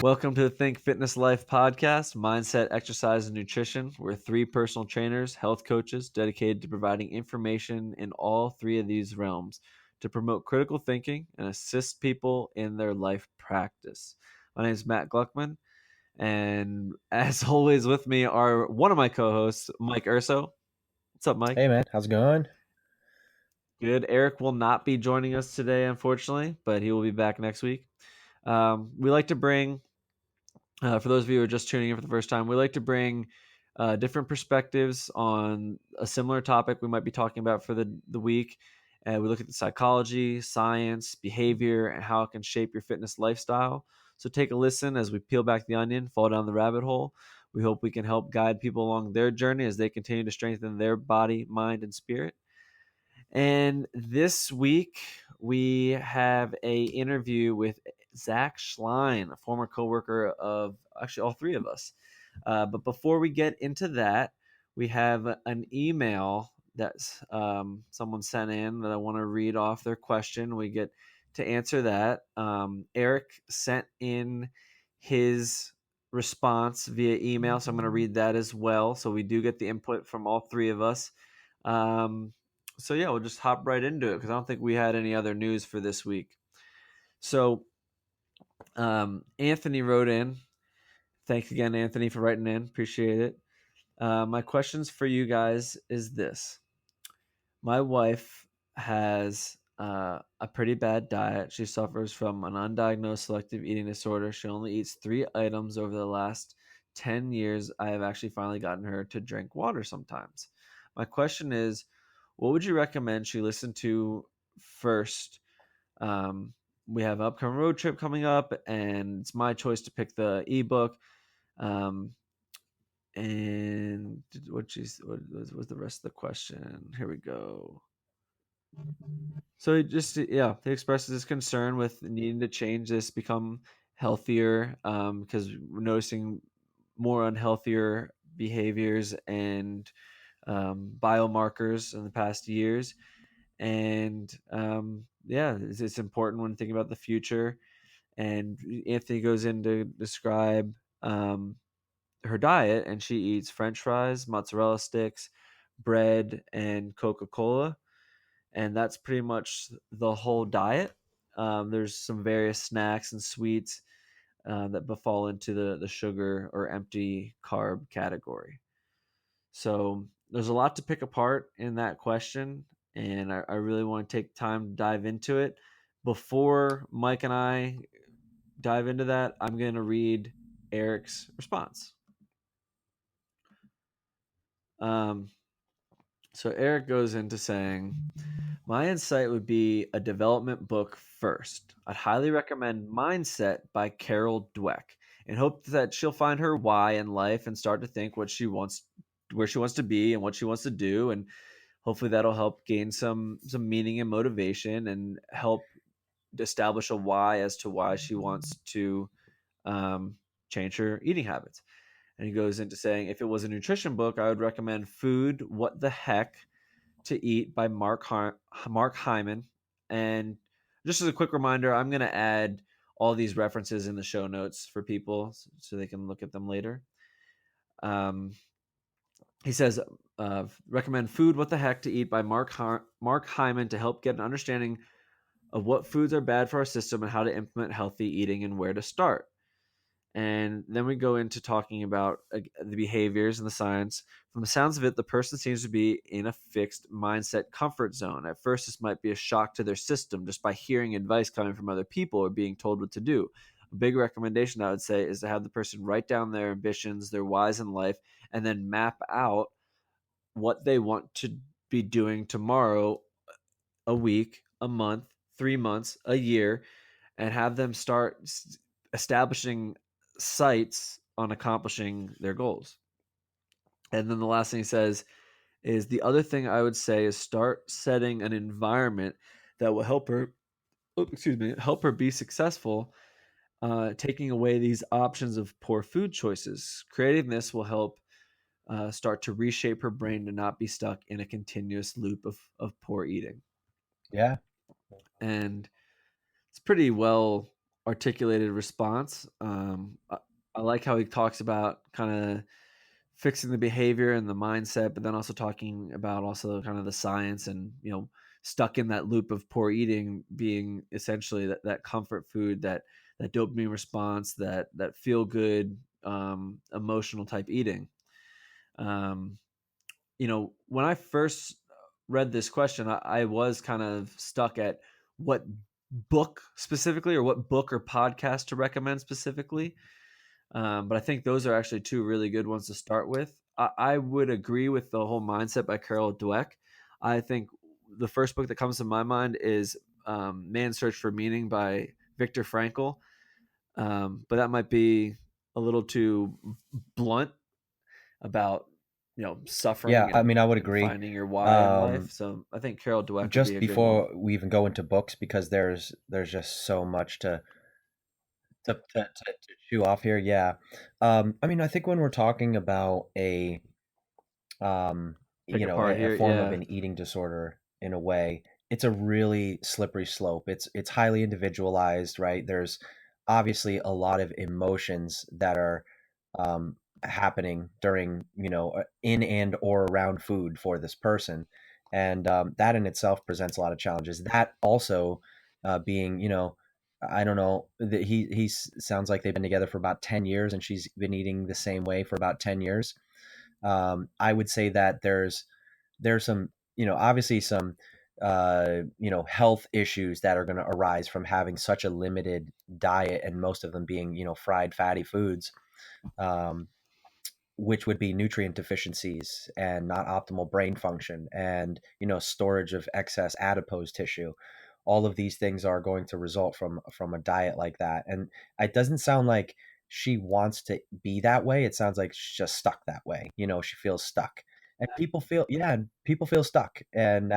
Welcome to the Think Fitness Life podcast, mindset, exercise, and nutrition. We're three personal trainers, health coaches dedicated to providing information in all three of these realms to promote critical thinking and assist people in their life practice. My name is Matt Gluckman, and as always, with me are one of my co-hosts, Mike Urso. What's up, Mike? Hey man, how's it going? Good. Eric will not be joining us today, unfortunately, but he will be back next week. We like to bring for those of you who are just tuning in for the first time, we like to bring different perspectives on a similar topic we might be talking about for the week. We look at the psychology, science, behavior, and how it can shape your fitness lifestyle. So take a listen as we peel back the onion, fall down the rabbit hole. We hope we can help guide people along their journey as they continue to strengthen their body, mind, and spirit. And this week we have a interview with Zach Shlien, a former coworker of actually all three of us. But before we get into that, we have an email that someone sent in that I want to read off their question. We get to answer that. Eric sent in his response via email, so I'm going to read that as well. So we do get the input from all three of us. So yeah, we'll just hop right into it because I don't think we had any other news for this week. So Anthony wrote in. Thanks again, Anthony, for writing in. Appreciate it. My questions for you guys is this. My wife has a pretty bad diet. She suffers from an undiagnosed selective eating disorder. She only eats 3 items over the last 10 years. I have actually finally gotten her to drink water sometimes. My question is, what would you recommend she listen to first? We have an upcoming road trip coming up, and it's my choice to pick the ebook. And what was the rest of the question? Here we go. So he expresses his concern with needing to change this, become healthier, because we're noticing more unhealthier behaviors and biomarkers in the past years. And it's important when thinking about the future. And Anthony goes in to describe her diet, and she eats French fries, mozzarella sticks, bread, and Coca-Cola, and that's pretty much the whole diet. There's some various snacks and sweets that befall into the sugar or empty carb category. So there's a lot to pick apart in that question, and I really want to take time to dive into it. Before Mike and I dive into that, I'm going to read Eric's response. So Eric goes into saying, my insight would be a development book first. I'd highly recommend Mindset by Carol Dweck and hope that she'll find her why in life and start to think where she wants to be and what she wants to do, and hopefully that'll help gain some meaning and motivation and help establish a why as to why she wants to change her eating habits. And he goes into saying, if it was a nutrition book, I would recommend Food What the Heck to Eat by Mark Hyman. And just as a quick reminder, I'm going to add all these references in the show notes for people so they can look at them later. He says, recommend Food What the Heck to Eat by Mark Hyman to help get an understanding of what foods are bad for our system and how to implement healthy eating and where to start. And then we go into talking about the behaviors and the science. From the sounds of it, the person seems to be in a fixed mindset comfort zone. At first, this might be a shock to their system just by hearing advice coming from other people or being told what to do. A big recommendation, I would say, is to have the person write down their ambitions, their whys in life, and then map out what they want to be doing tomorrow, a week, a month, 3 months, a year, and have them start establishing sights on accomplishing their goals. And then the last thing he says is, the other thing I would say is start setting an environment that will help her help her be successful, taking away these options of poor food choices. Creating this will help start to reshape her brain to not be stuck in a continuous loop of poor eating. Yeah. And it's pretty well articulated response. I like how he talks about kind of fixing the behavior and the mindset, but then also talking about also kind of the science and, stuck in that loop of poor eating being essentially that comfort food, that dopamine response, that feel good, emotional type eating. Um, when I first read this question, I was kind of stuck at what book specifically, or what book or podcast to recommend specifically. But I think those are actually two really good ones to start with. I would agree with the whole mindset by Carol Dweck. I think the first book that comes to my mind is Man's Search for Meaning by Viktor Frankl. But that might be a little too blunt about Yeah, suffering I and mean, I would and agree. finding your why in life. Um, So I think Carol Dweck would be just a good one. before we even go into books, because there's just so much to chew off here. Yeah. I mean, I think when we're talking about um, Pick apart a here, form of yeah. an eating disorder in a way, it's a really slippery slope. It's highly individualized, right? There's obviously a lot of emotions that are happening during, in and or around food for this person. And that in itself presents a lot of challenges. That also being, I don't know, that he sounds like they've been together for about 10 years and she's been eating the same way for about 10 years. I would say that there's some, obviously some, health issues that are going to arise from having such a limited diet, and most of them being, fried fatty foods, um, which would be nutrient deficiencies and not optimal brain function, and storage of excess adipose tissue. All of these things are going to result from a diet like that, and it doesn't sound like she wants to be that way. It sounds like she's just stuck that way. She feels stuck, and people feel stuck, and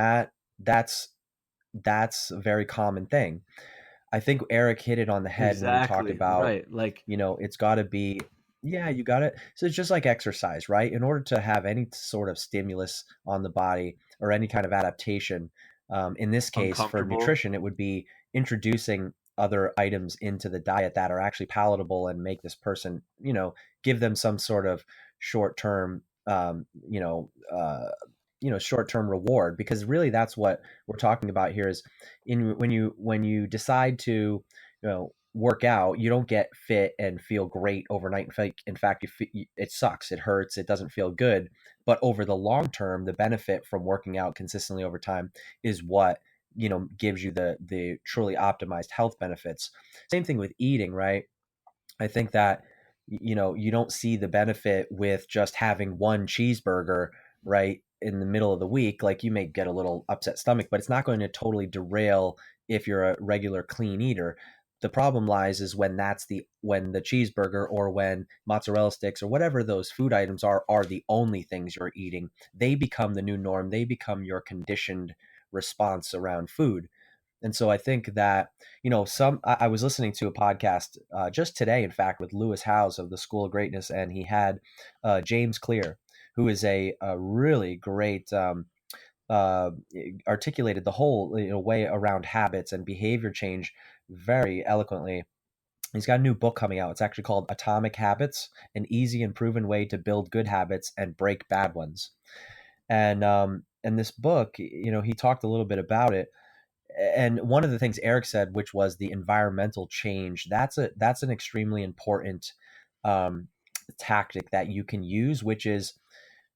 that's a very common thing. I think Eric hit it on the head when he talked Exactly. about, Right. Like it's got to be, yeah, you got it. So it's just like exercise, right? In order to have any sort of stimulus on the body or any kind of adaptation, in this case for uncomfortable. nutrition, it would be introducing other items into the diet that are actually palatable and make this person, give them some sort of short term, short term reward, because really that's what we're talking about here is in when you decide to work out, you don't get fit and feel great overnight. In fact it sucks, it hurts, it doesn't feel good. But over the long term, the benefit from working out consistently over time is what gives you the truly optimized health benefits. Same thing with eating, right? I think that you don't see the benefit with just having one cheeseburger, right, in the middle of the week. Like, you may get a little upset stomach, but it's not going to totally derail if you're a regular clean eater. The problem lies is when the cheeseburger or when mozzarella sticks or whatever those food items are the only things you're eating. They become the new norm. They become your conditioned response around food. And so I think that, I was listening to a podcast just today, in fact, with Lewis Howes of the School of Greatness, and he had James Clear, who is a really great, uh, articulated the whole way around habits and behavior change very eloquently. He's got a new book coming out. It's actually called Atomic Habits: An Easy and Proven Way to Build Good Habits and Break Bad Ones. And this book, he talked a little bit about it. And one of the things Eric said, which was the environmental change, that's an extremely important um, tactic that you can use, which is,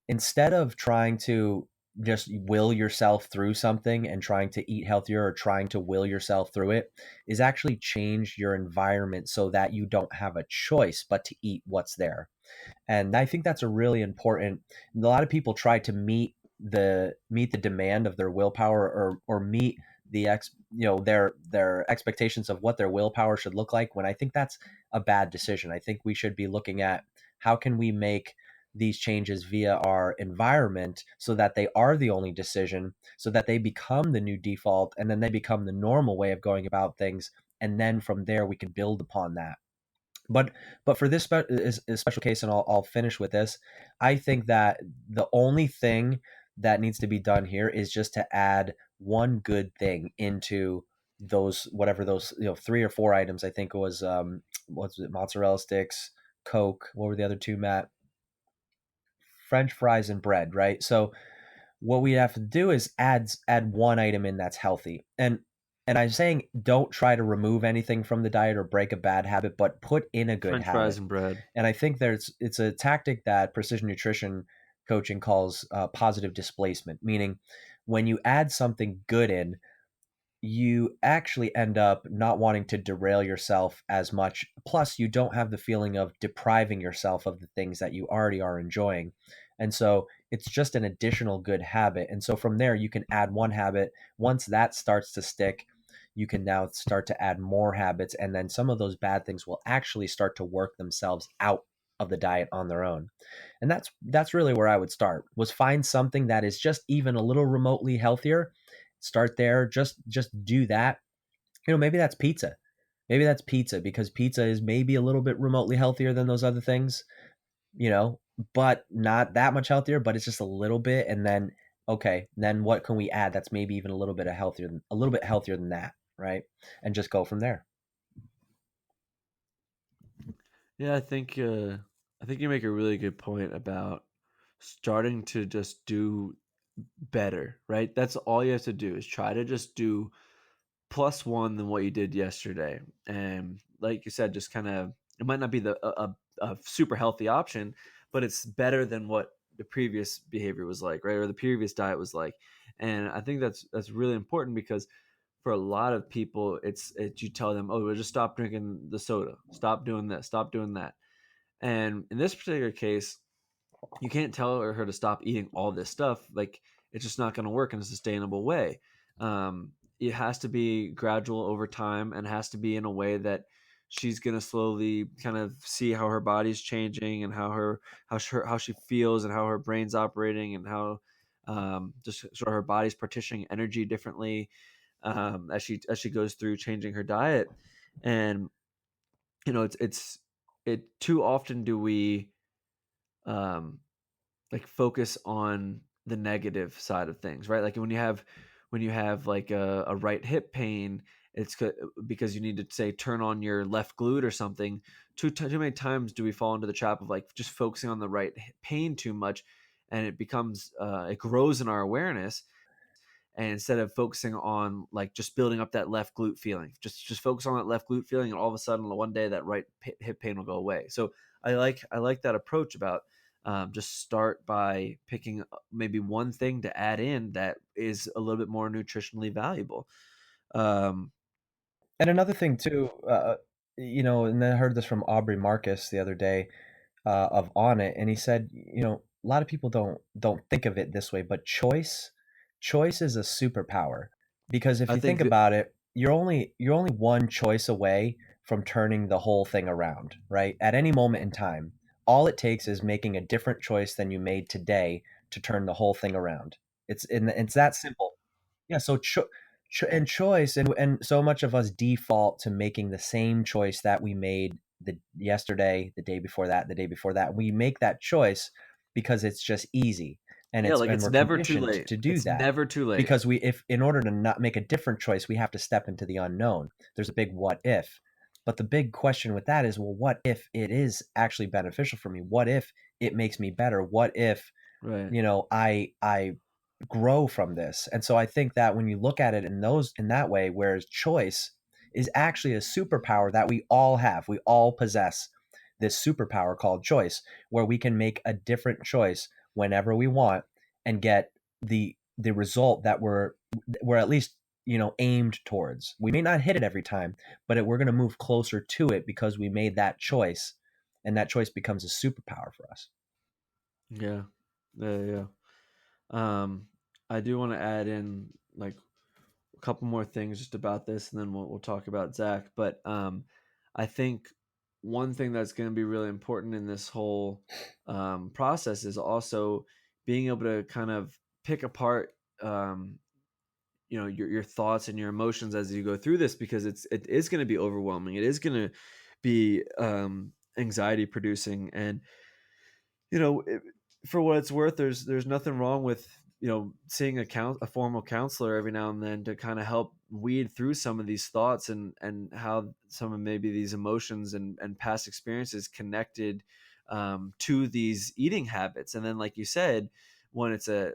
instead of trying to just will yourself through something and trying to eat healthier or trying to will yourself through it, is actually change your environment so that you don't have a choice but to eat what's there. And I think that's a really important. A lot of people try to meet the demand of their willpower, or meet their expectations of what their willpower should look like, when I think that's a bad decision. I think we should be looking at how can we make these changes via our environment so that they are the only decision, so that they become the new default, and then they become the normal way of going about things, and then from there we can build upon that. But for this is special case, and I'll finish with this. I think that the only thing that needs to be done here is just to add one good thing into those whatever those 3 or 4 items. I think it was what's it, mozzarella sticks, Coke. What were the other two, Matt? French fries and bread, right? So what we have to do is add one item in that's healthy. And I'm saying don't try to remove anything from the diet or break a bad habit, but put in a good French fries habit. and bread. And I think it's a tactic that precision nutrition coaching calls positive displacement, meaning when you add something good in, you actually end up not wanting to derail yourself as much. Plus, you don't have the feeling of depriving yourself of the things that you already are enjoying. And so it's just an additional good habit. And so from there, you can add one habit. Once that starts to stick, you can now start to add more habits. And then some of those bad things will actually start to work themselves out of the diet on their own. And that's really where I would start, was find something that is just even a little remotely healthier. Start there. Just do that. Maybe that's pizza. Maybe that's pizza because pizza is maybe a little bit remotely healthier than those other things, you know, but not that much healthier, but it's just a little bit. And then, okay, then what can we add that's maybe even a little bit healthier than that, right? And just go from there. Yeah, I think you make a really good point about starting to just do better, right? That's all you have to do is try to just do plus one than what you did yesterday. And like you said, just kind of it might not be a super healthy option, but it's better than what the previous behavior was like, right? Or the previous diet was like. And I think that's really important because for a lot of people, you tell them, oh, well, just stop drinking the soda, stop doing this, stop doing that. And in this particular case, you can't tell her to stop eating all this stuff. Like it's just not going to work in a sustainable way. It has to be gradual over time and has to be in a way that she's going to slowly kind of see how her body's changing and how she feels and how her brain's operating and how just sort of her body's partitioning energy differently as she goes through changing her diet. And it too often do we um, like focus on the negative side of things, right? Like when you have like a right hip pain, because you need to say turn on your left glute or something. Too many times do we fall into the trap of like just focusing on the right pain too much, and it becomes it grows in our awareness, and instead of focusing on like just building up that left glute feeling, just focus on that left glute feeling, and all of a sudden one day that right hip pain will go away. So I like that approach about just start by picking maybe one thing to add in that is a little bit more nutritionally valuable. um, And another thing too, and I heard this from Aubrey Marcus the other day of On It, and he said, a lot of people don't think of it this way, but choice is a superpower because if I you think think about it, you're only one choice away from turning the whole thing around, right? At any moment in time, all it takes is making a different choice than you made today to turn the whole thing around. It's that simple. Yeah, so and choice, and so much of us default to making the same choice that we made the yesterday, the day before that, the day before that. We make that choice because it's just easy, and yeah, like and it's we're never too conditioned late. to do It's that never too late. because we if in order to not make a different choice, we have to step into the unknown. There's a big what if. But the big question with that is, well, what if it is actually beneficial for me? What if it makes me better? What if Right. I grow from this? And so I think that when you look at it in that way, whereas choice is actually a superpower that we all have, we all possess this superpower called choice, where we can make a different choice whenever we want and get the result that we're at least aimed towards. We may not hit it every time, but we're going to move closer to it because we made that choice, and that choice becomes a superpower for us. Yeah. Yeah. um I do want to add in like a couple more things just about this, and then we'll talk about Zach. But I think one thing that's going to be really important in this whole process is also being able to kind of pick apart, your thoughts and your emotions as you go through this, because it is going to be overwhelming. It is going to be anxiety producing, and you know, it, for what it's worth, there's nothing wrong with seeing a formal counselor every now and then to kind of help weed through some of these thoughts and how some of maybe these emotions and past experiences connected to these eating habits. And then, like you said, when it's a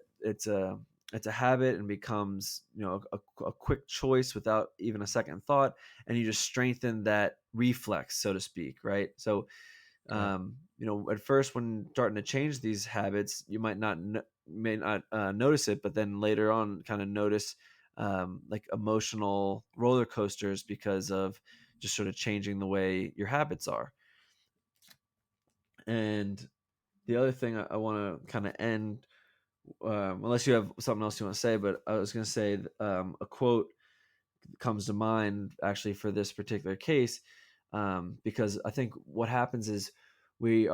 habit and becomes a quick choice without even a second thought, and you just strengthen that reflex, so to speak, right? So Yeah. at first when starting to change these habits, you may not notice it, but then later on kind of notice like emotional roller coasters because of just sort of changing the way your habits are. And the other thing I want to kind of end, unless you have something else you want to say, but I was going to say a quote comes to mind actually for this particular case, because I think what happens is we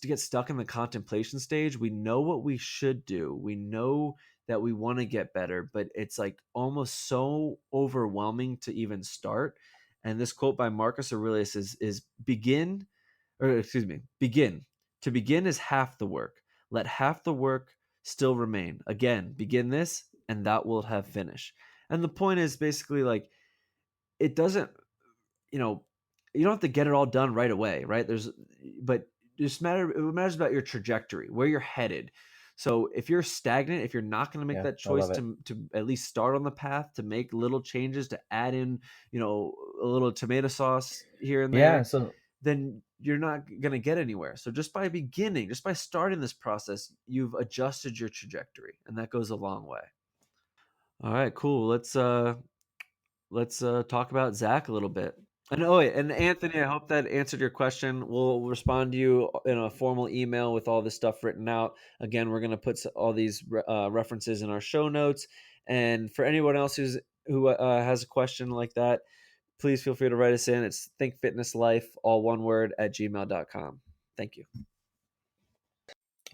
get stuck in the contemplation stage. We know what we should do. We know that we want to get better, but it's like almost so overwhelming to even start. And this quote by Marcus Aurelius is begin, or excuse me, begin. To begin is half the work. Let half the work still remain. Again, begin this, and that will have finished. And the point is basically like it doesn't, you know, you don't have to get it all done right away, right? But it matters about your trajectory, where you're headed. So if you're stagnant, if you're not going to make Yeah, that I choice love it. to at least start on the path, to make little changes, to add in, a little tomato sauce here and Yeah, there, so then you're not going to get anywhere. So just by beginning, just by starting this process, you've adjusted your trajectory, and that goes a long way. All right, cool. Let's talk about Zach a little bit. And and Anthony, I hope that answered your question. We'll respond to you in a formal email with all this stuff written out. Again, we're going to put all these references in our show notes. And for anyone else who has a question like that, please feel free to write us in. It's thinkfitnesslife, all one word, at gmail.com. Thank you.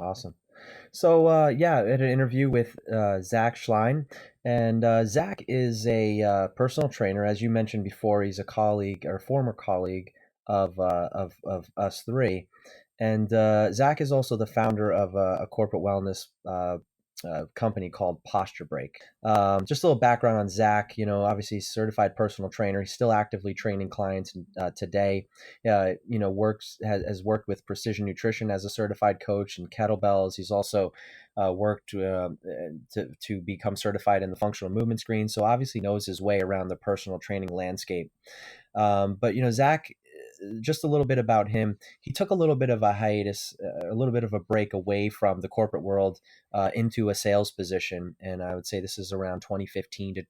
awesome. So yeah, I had an interview with Zach Schlein, and Zach is a personal trainer, as you mentioned before. He's a colleague or former colleague of us three, and Zach is also the founder of a corporate wellness company called Posture Break. Just a little background on Zach. Obviously, he's a certified personal trainer. He's still actively training clients today. Works has worked with Precision Nutrition as a certified coach and kettlebells. He's also worked to become certified in the functional movement screen. So obviously knows his way around the personal training landscape. But Zach, just a little bit about him. He took a little bit of a hiatus, a little bit of a break away from the corporate world into a sales position, and I would say this is around 2015 to.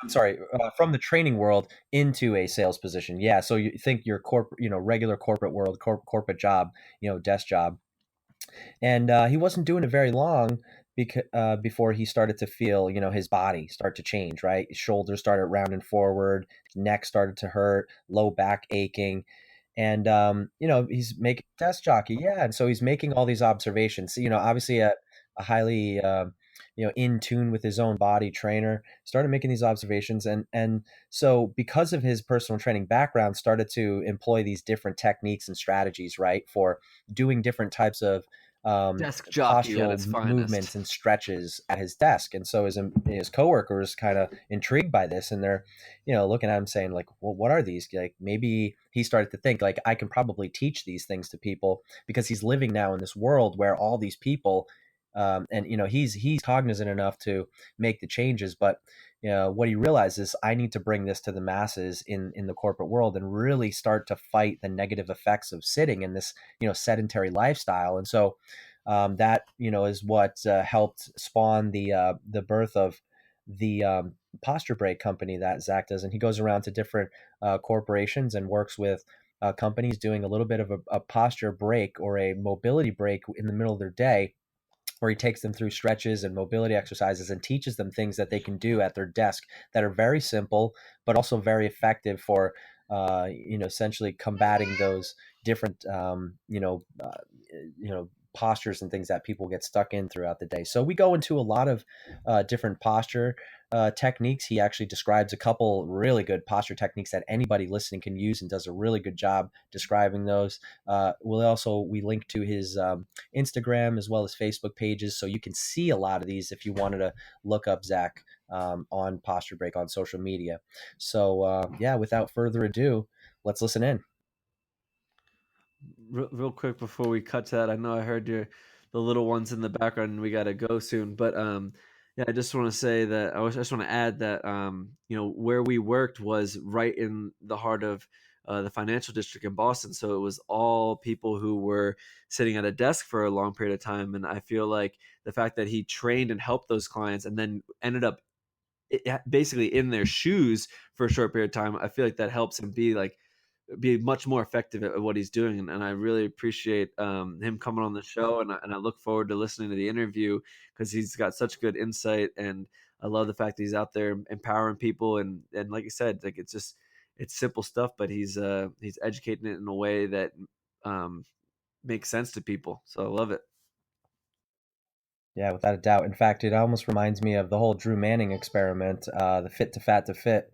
I'm sorry, from the training world into a sales position. Yeah, so you think your corporate, regular corporate world, corporate job, desk job, and he wasn't doing it very long before he started to feel his body start to change, right? His shoulders started rounding forward, neck started to hurt, low back aching, and he's making desk jockey, yeah, and so he's making all these observations. So, obviously a highly in tune with his own body trainer, started making these observations, and so because of his personal training background, started to employ these different techniques and strategies, right, for doing different types of Desk jockey at postural its finest. movements and stretches at his desk. And so his coworkers kind of intrigued by this, and they're looking at him saying like, well, what are these? Like, maybe he started to think like, I can probably teach these things to people, because he's living now in this world where all these people and he's cognizant enough to make the changes, but what he realizes is, I need to bring this to the masses in the corporate world and really start to fight the negative effects of sitting in this sedentary lifestyle. And so that is what helped spawn the birth of the posture break company that Zach does. And he goes around to different corporations and works with companies doing a little bit of a posture break or a mobility break in the middle of their day, where he takes them through stretches and mobility exercises and teaches them things that they can do at their desk that are very simple, but also very effective for, essentially combating those different, postures and things that people get stuck in throughout the day. So we go into a lot of different posture techniques. He actually describes a couple really good posture techniques that anybody listening can use and does a really good job describing those. We link to his Instagram as well as Facebook pages, so you can see a lot of these if you wanted to look up Zach on Posture Break on social media. So yeah, without further ado, let's listen in. Real quick before we cut to that, I know I heard the little ones in the background, and we got to go soon. But yeah, I just want to say that I just want to add that where we worked was right in the heart of the financial district in Boston, so it was all people who were sitting at a desk for a long period of time, and I feel like the fact that he trained and helped those clients, and then ended up basically in their shoes for a short period of time, I feel like that helps him be much more effective at what he's doing. And I really appreciate him coming on the show. And I look forward to listening to the interview because he's got such good insight. And I love the fact that he's out there empowering people. And like you said, like it's simple stuff, but he's educating it in a way that um, makes sense to people. So I love it. Yeah, without a doubt. In fact, it almost reminds me of the whole Drew Manning experiment, the fit to fat to fit,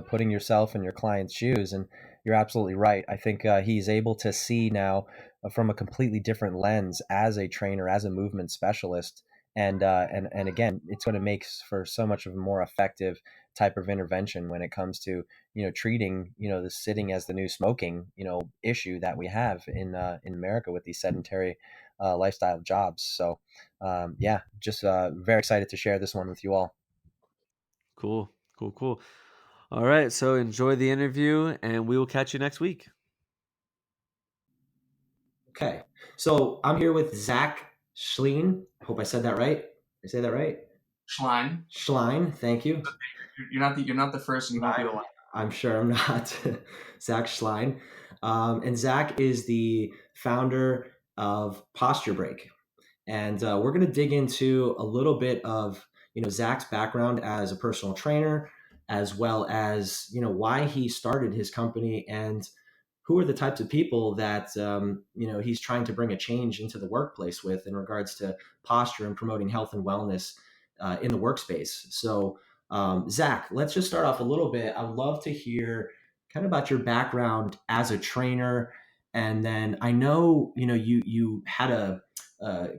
putting yourself in your client's shoes. And you're absolutely right. I think he's able to see now from a completely different lens as a trainer, as a movement specialist. And again, it's going to make for so much of a more effective type of intervention when it comes to, treating, the sitting as the new smoking, issue that we have in America with these sedentary lifestyle jobs. So, yeah, just very excited to share this one with you all. Cool, cool, cool. All right. So enjoy the interview, and we will catch you next week. Okay, so I'm here with Zach Shlien. I hope I said that right. Did I say that right? Shlien. Schlein, thank you. You're not the first, and you won't be the last. I'm sure I'm not. Zach Schlein. And Zach is the founder of Posture Break. And we're going to dig into a little bit of Zach's background as a personal trainer, as well as why he started his company and who are the types of people that he's trying to bring a change into the workplace with in regards to posture and promoting health and wellness in the workspace. So, Zach, let's just start off a little bit. I'd love to hear kind of about your background as a trainer, and then I know you had a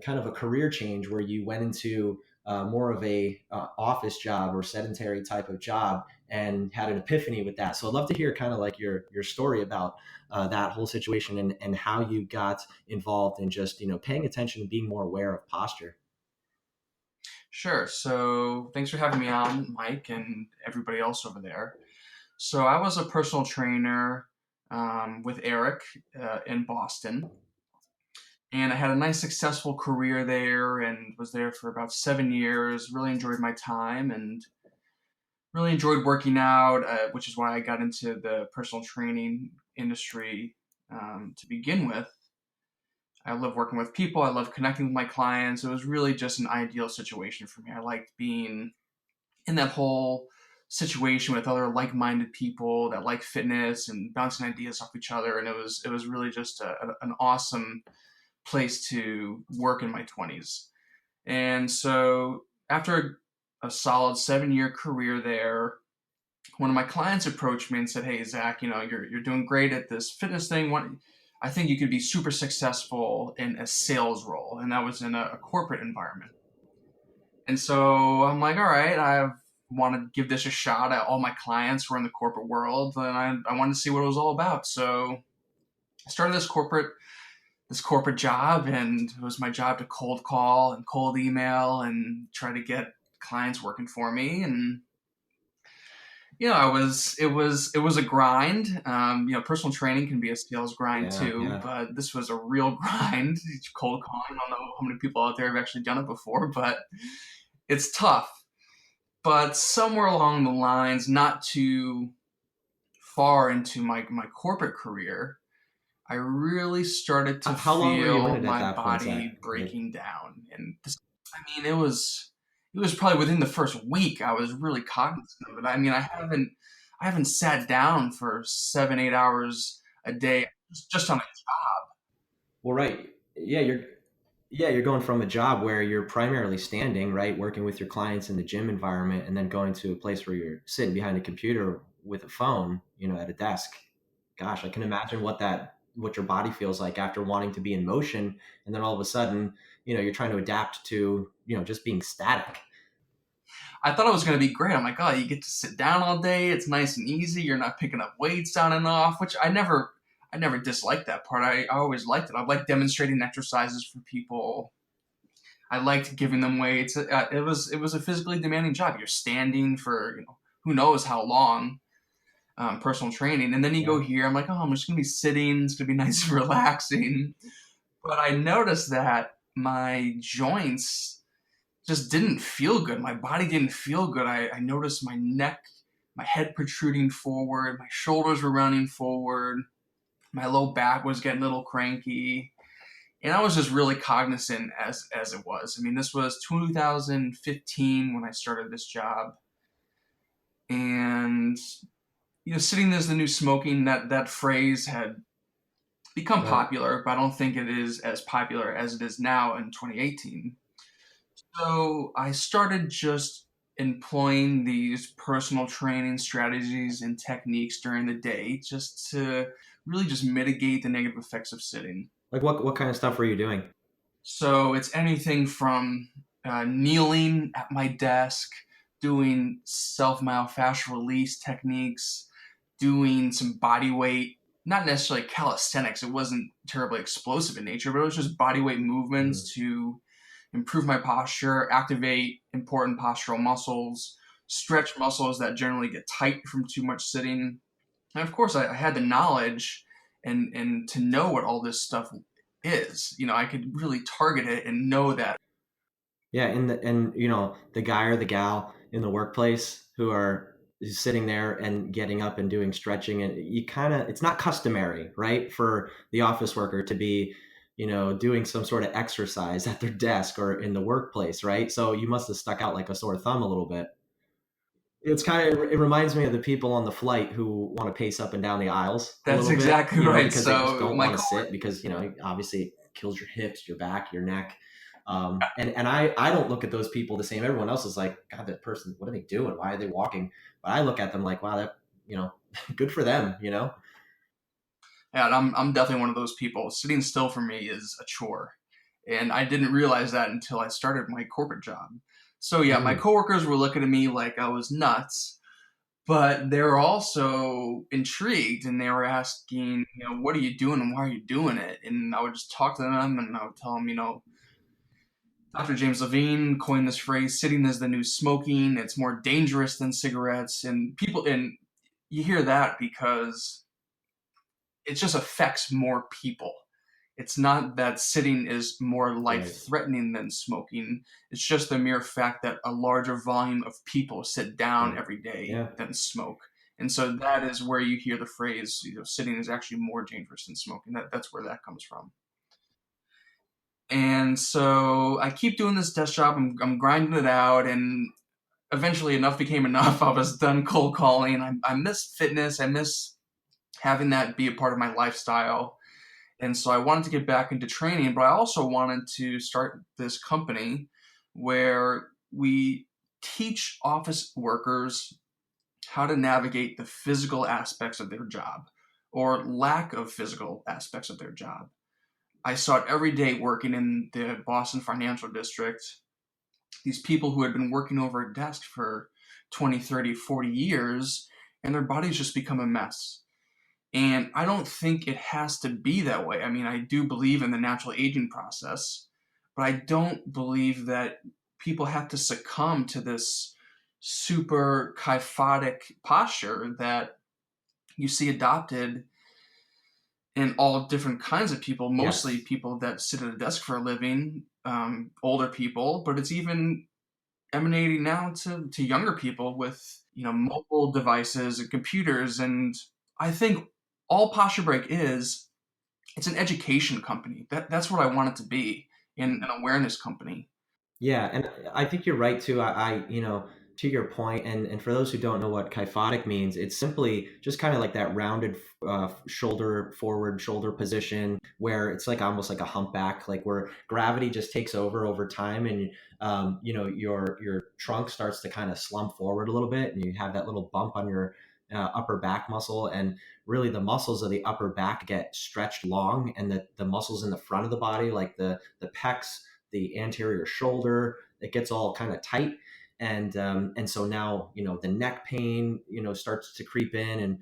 kind of a career change where you went into more of a office job or sedentary type of job and had an epiphany with that. So I'd love to hear kind of like your story about that whole situation and how you got involved in just paying attention and being more aware of posture. Sure. So thanks for having me on, Mike, and everybody else over there. So I was a personal trainer with Eric in Boston, and I had a nice, successful career there, and was there for about 7 years. Really enjoyed my time, and really enjoyed working out, which is why I got into the personal training industry to begin with. I love working with people. I love connecting with my clients. It was really just an ideal situation for me. I liked being in that whole situation with other like-minded people that like fitness and bouncing ideas off each other. And it was really just an awesome place to work in my 20s. And so after a solid 7-year career there, one of my clients approached me and said, "Hey, Zach, you're doing great at this fitness thing. I think you could be super successful in a sales role," and that was in a corporate environment. And so I'm like, "All right, I want to give this a shot." At all my clients were in the corporate world, and I wanted to see what it was all about. So I started this corporate job, and it was my job to cold call and cold email and try to get clients working for me. And it was a grind. Personal training can be a sales grind Yeah, too, yeah. but this was a real grind. Cold calling. I don't know how many people out there have actually done it before, but it's tough. But somewhere along the lines, not too far into my corporate career, I really started to How long were you in feel it at my that point, Zach? body breaking down. And it was probably within the first week I was really cognizant of it. I mean, I haven't sat down for 7, 8 hours a day just on a. Well, right. Yeah, Yeah, you're going from a job where you're primarily standing, right, working with your clients in the gym environment, and then going to a place where you're sitting behind a computer with a phone, at a desk. Gosh, I can imagine what your body feels like after wanting to be in motion, and then all of a sudden, you're trying to adapt to, just being static. I thought it was going to be great. I'm like, oh, you get to sit down all day. It's nice and easy. You're not picking up weights on and off, which I never disliked that part. I always liked it. I liked demonstrating exercises for people. I liked giving them weights. It was a physically demanding job. You're standing for who knows how long, personal training, and then you go Yeah. here. I'm like, oh, I'm just gonna be sitting. It's gonna be nice and relaxing. But I noticed that my joints just didn't feel good. My body didn't feel good. I noticed my neck, my head protruding forward, my shoulders were rounding forward, my low back was getting a little cranky. And I was just really cognizant as it was. I mean, this was 2015 when I started this job. And sitting as the new smoking, that phrase had become Right. popular, but I don't think it is as popular as it is now in 2018. So I started just employing these personal training strategies and techniques during the day just to really just mitigate the negative effects of sitting. Like what kind of stuff were you doing? So it's anything from kneeling at my desk, doing self myofascial release techniques, doing some body weight, not necessarily calisthenics. It wasn't terribly explosive in nature, but it was just body weight Mhm. movements to improve my posture, activate important postural muscles, stretch muscles that generally get tight from too much sitting. And of course, I had the knowledge and to know what all this stuff is. I could really target it and know that. Yeah, and the guy or the gal in the workplace who are sitting there and getting up and doing stretching, and it's not customary, right, for the office worker to be, doing some sort of exercise at their desk or in the workplace, right? So you must have stuck out like a sore thumb a little bit. It reminds me of the people on the flight who want to pace up and down the aisles a That's little bit, exactly right. because they just So don't my want to sit because, obviously it kills your hips, your back, your neck. And I don't look at those people the same. Everyone else is like, God, that person, what are they doing? Why are they walking? But I look at them like, wow, that, good for them. Yeah, and I'm definitely one of those people. Sitting still for me is a chore, and I didn't realize that until I started my corporate job. So yeah, my Mm, coworkers were looking at me like I was nuts, but they were also intrigued and they were asking, what are you doing and why are you doing it? And I would just talk to them and I would tell them, Dr. James Levine coined this phrase, sitting is the new smoking. It's more dangerous than cigarettes. And you hear that because it just affects more people. It's not that sitting is more right. life threatening than smoking. It's just the mere fact that a larger volume of people sit down Right. every day Yeah. than smoke. And so that is where you hear the phrase, sitting is actually more dangerous than smoking. That's where that comes from. And so I keep doing this desk job. I'm grinding it out, and eventually enough became enough. I was done cold calling. I miss fitness. I miss having that be a part of my lifestyle. And so I wanted to get back into training, but I also wanted to start this company where we teach office workers how to navigate the physical aspects of their job or lack of physical aspects of their job. I saw it every day working in the Boston financial district. These people who had been working over a desk for 20, 30, 40 years, and their bodies just become a mess. And I don't think it has to be that way. I mean, I do believe in the natural aging process, but I don't believe that people have to succumb to this super kyphotic posture that you see adopted in all different kinds of people, mostly Yes. people that sit at a desk for a living, older people, but it's even emanating now to younger people with mobile devices and computers. And I think all Posture Break is, it's an education company. That's what I want it to be, in an awareness company. Yeah, and I think you're right too. to your point, and for those who don't know what kyphotic means, it's simply just kind of like that rounded shoulder forward shoulder position where it's like almost like a humpback, like where gravity just takes over time, and your trunk starts to kind of slump forward a little bit, and you have that little bump on your upper back muscle, and really the muscles of the upper back get stretched long, and the muscles in the front of the body, like the pecs, the anterior shoulder, it gets all kind of tight, and so now the neck pain starts to creep in,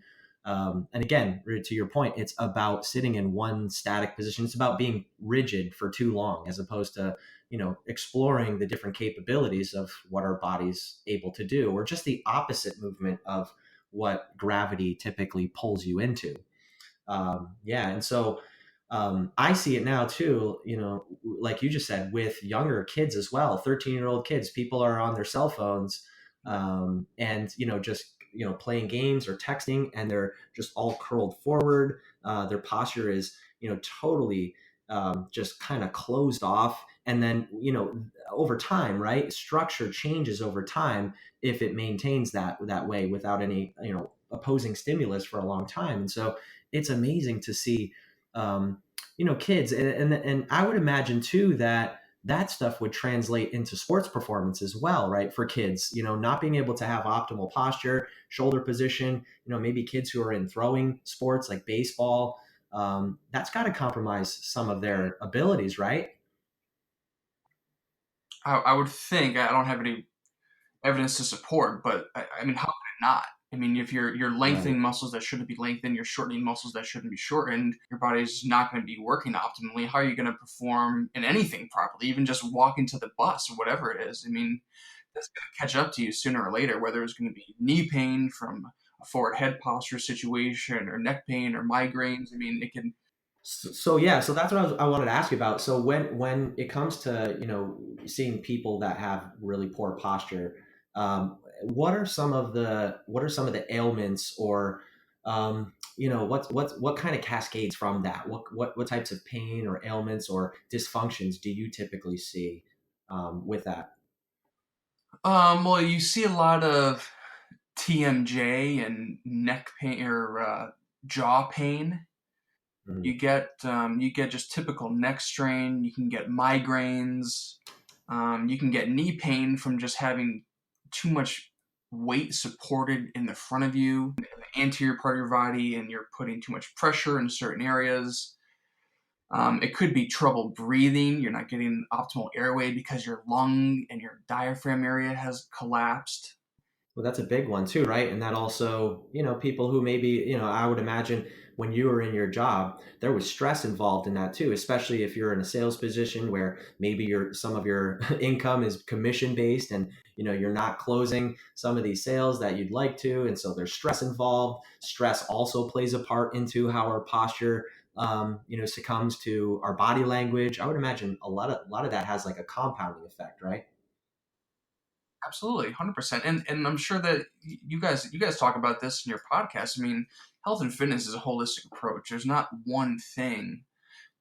and again, to your point, it's about sitting in one static position. It's about being rigid for too long, as opposed to exploring the different capabilities of what our body's able to do, or just the opposite movement of what gravity typically pulls you into. Yeah, and so I see it now too. Like you just said, with younger kids as well, 13-year-old kids, people are on their cell phones, and just playing games or texting, and they're just all curled forward. Their posture is totally just kind of closed off, and then over time, right? Structure changes over time if it maintains that way without any opposing stimulus for a long time, and so it's amazing to see kids, and I would imagine too that stuff would translate into sports performance as well, right? For kids, not being able to have optimal posture, shoulder position, maybe kids who are in throwing sports like baseball, that's got to compromise some of their abilities, right? I would think, I don't have any evidence to support, but I mean, how could it not? I mean, if you're Right. lengthening muscles that shouldn't be lengthened, you're shortening muscles that shouldn't be shortened, your body's not going to be working optimally. How are you going to perform in anything properly? Even just walking to the bus or whatever it is. I mean, that's going to catch up to you sooner or later, whether it's going to be knee pain from a forward head posture situation or neck pain or migraines. I mean, it can. So yeah, so that's what I wanted to ask you about. So when it comes to seeing people that have really poor posture, what are some of the ailments, or what kind of cascades from that? What types of pain or ailments or dysfunctions do you typically see with that? Well, you see a lot of TMJ and neck pain or jaw pain. Mhm. You get just typical neck strain. You can get migraines. You can get knee pain from just having too much weight supported in the front of you, in the anterior part of your body, and you're putting too much pressure in certain areas. It could be trouble breathing. You're not getting optimal airway because your lung and your diaphragm area has collapsed. Well, that's a big one too, right? And that also, people who maybe, I would imagine when you were in your job, there was stress involved in that too, especially if you're in a sales position where maybe some of your income is commission based, and you're not closing some of these sales that you'd like to, and so there's stress involved. Stress also plays a part into how our posture succumbs to our body language. I would imagine a lot of that has like a compounding effect, right? Absolutely, 100%. And I'm sure that you guys talk about this in your podcast. I mean, health and fitness is a holistic approach. There's not one thing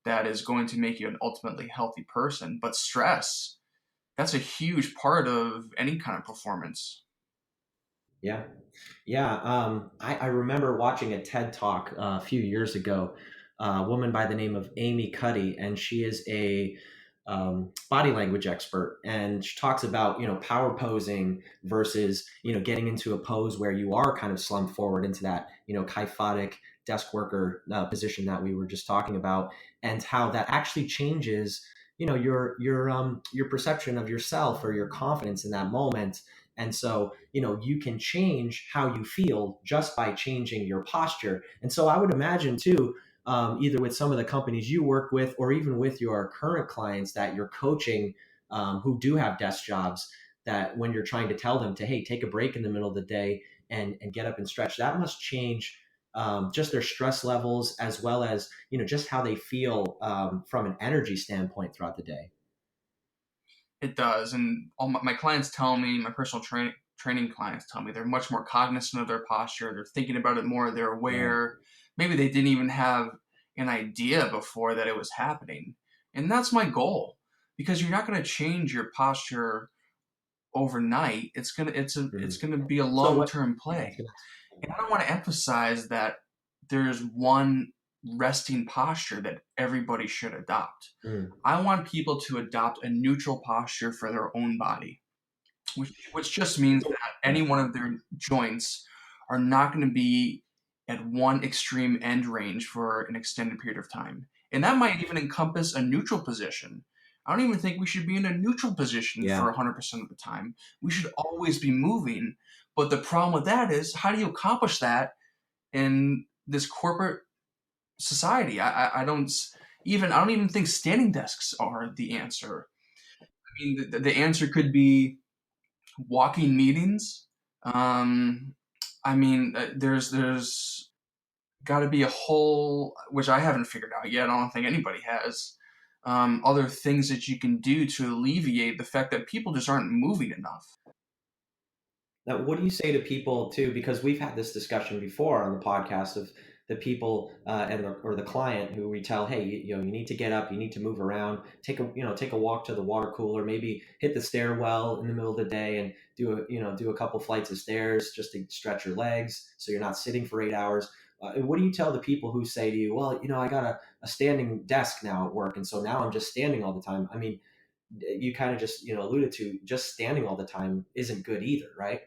that is going to make you an ultimately healthy person, but stress, that's a huge part of any kind of performance. Yeah. Yeah, I remember watching a TED talk a few years ago, a woman by the name of Amy Cuddy, and she is a body language expert, and she talks about power posing versus getting into a pose where you are kind of slumped forward into that kyphotic desk worker position that we were just talking about, and how that actually changes your perception of yourself or your confidence in that moment. And so, you can change how you feel just by changing your posture. And so I would imagine too, either with some of the companies you work with, or even with your current clients that you're coaching, who do have desk jobs, that when you're trying to tell them to, hey, take a break in the middle of the day and get up and stretch, that must change just their stress levels, as well as, just how they feel from an energy standpoint throughout the day. It does, and all my clients tell me, my personal training clients tell me they're much more cognizant of their posture. They're thinking about it more. They're Right. aware. Maybe they didn't even have an idea before that it was happening, and that's my goal, because you're not going to change your posture overnight. It's gonna be a So what? long-term play. And I don't want to emphasize that there's one resting posture that everybody should adopt. Mm. I want people to adopt a neutral posture for their own body, which just means that any one of their joints are not going to be at one extreme end range for an extended period of time. And that might even encompass a neutral position. I don't even think we should be in a neutral position for 100% of the time. We should always be moving. But the problem with that is, how do you accomplish that in this corporate society? I don't even think standing desks are the answer. I mean, the answer could be walking meetings. I mean, there's got to be a whole, which I haven't figured out yet. I don't think anybody has. Other things that you can do to alleviate the fact that people just aren't moving enough. Now, what do you say to people too? Because we've had this discussion before on the podcast of the people or the client who we tell, hey, you need to get up, you need to move around, take a walk to the water cooler, maybe hit the stairwell in the middle of the day and do a couple flights of stairs just to stretch your legs so you're not sitting for 8 hours. What do you tell the people who say to you, well, I got a standing desk now at work, and so now I'm just standing all the time? I mean, you kind of just alluded to just standing all the time isn't good either, right?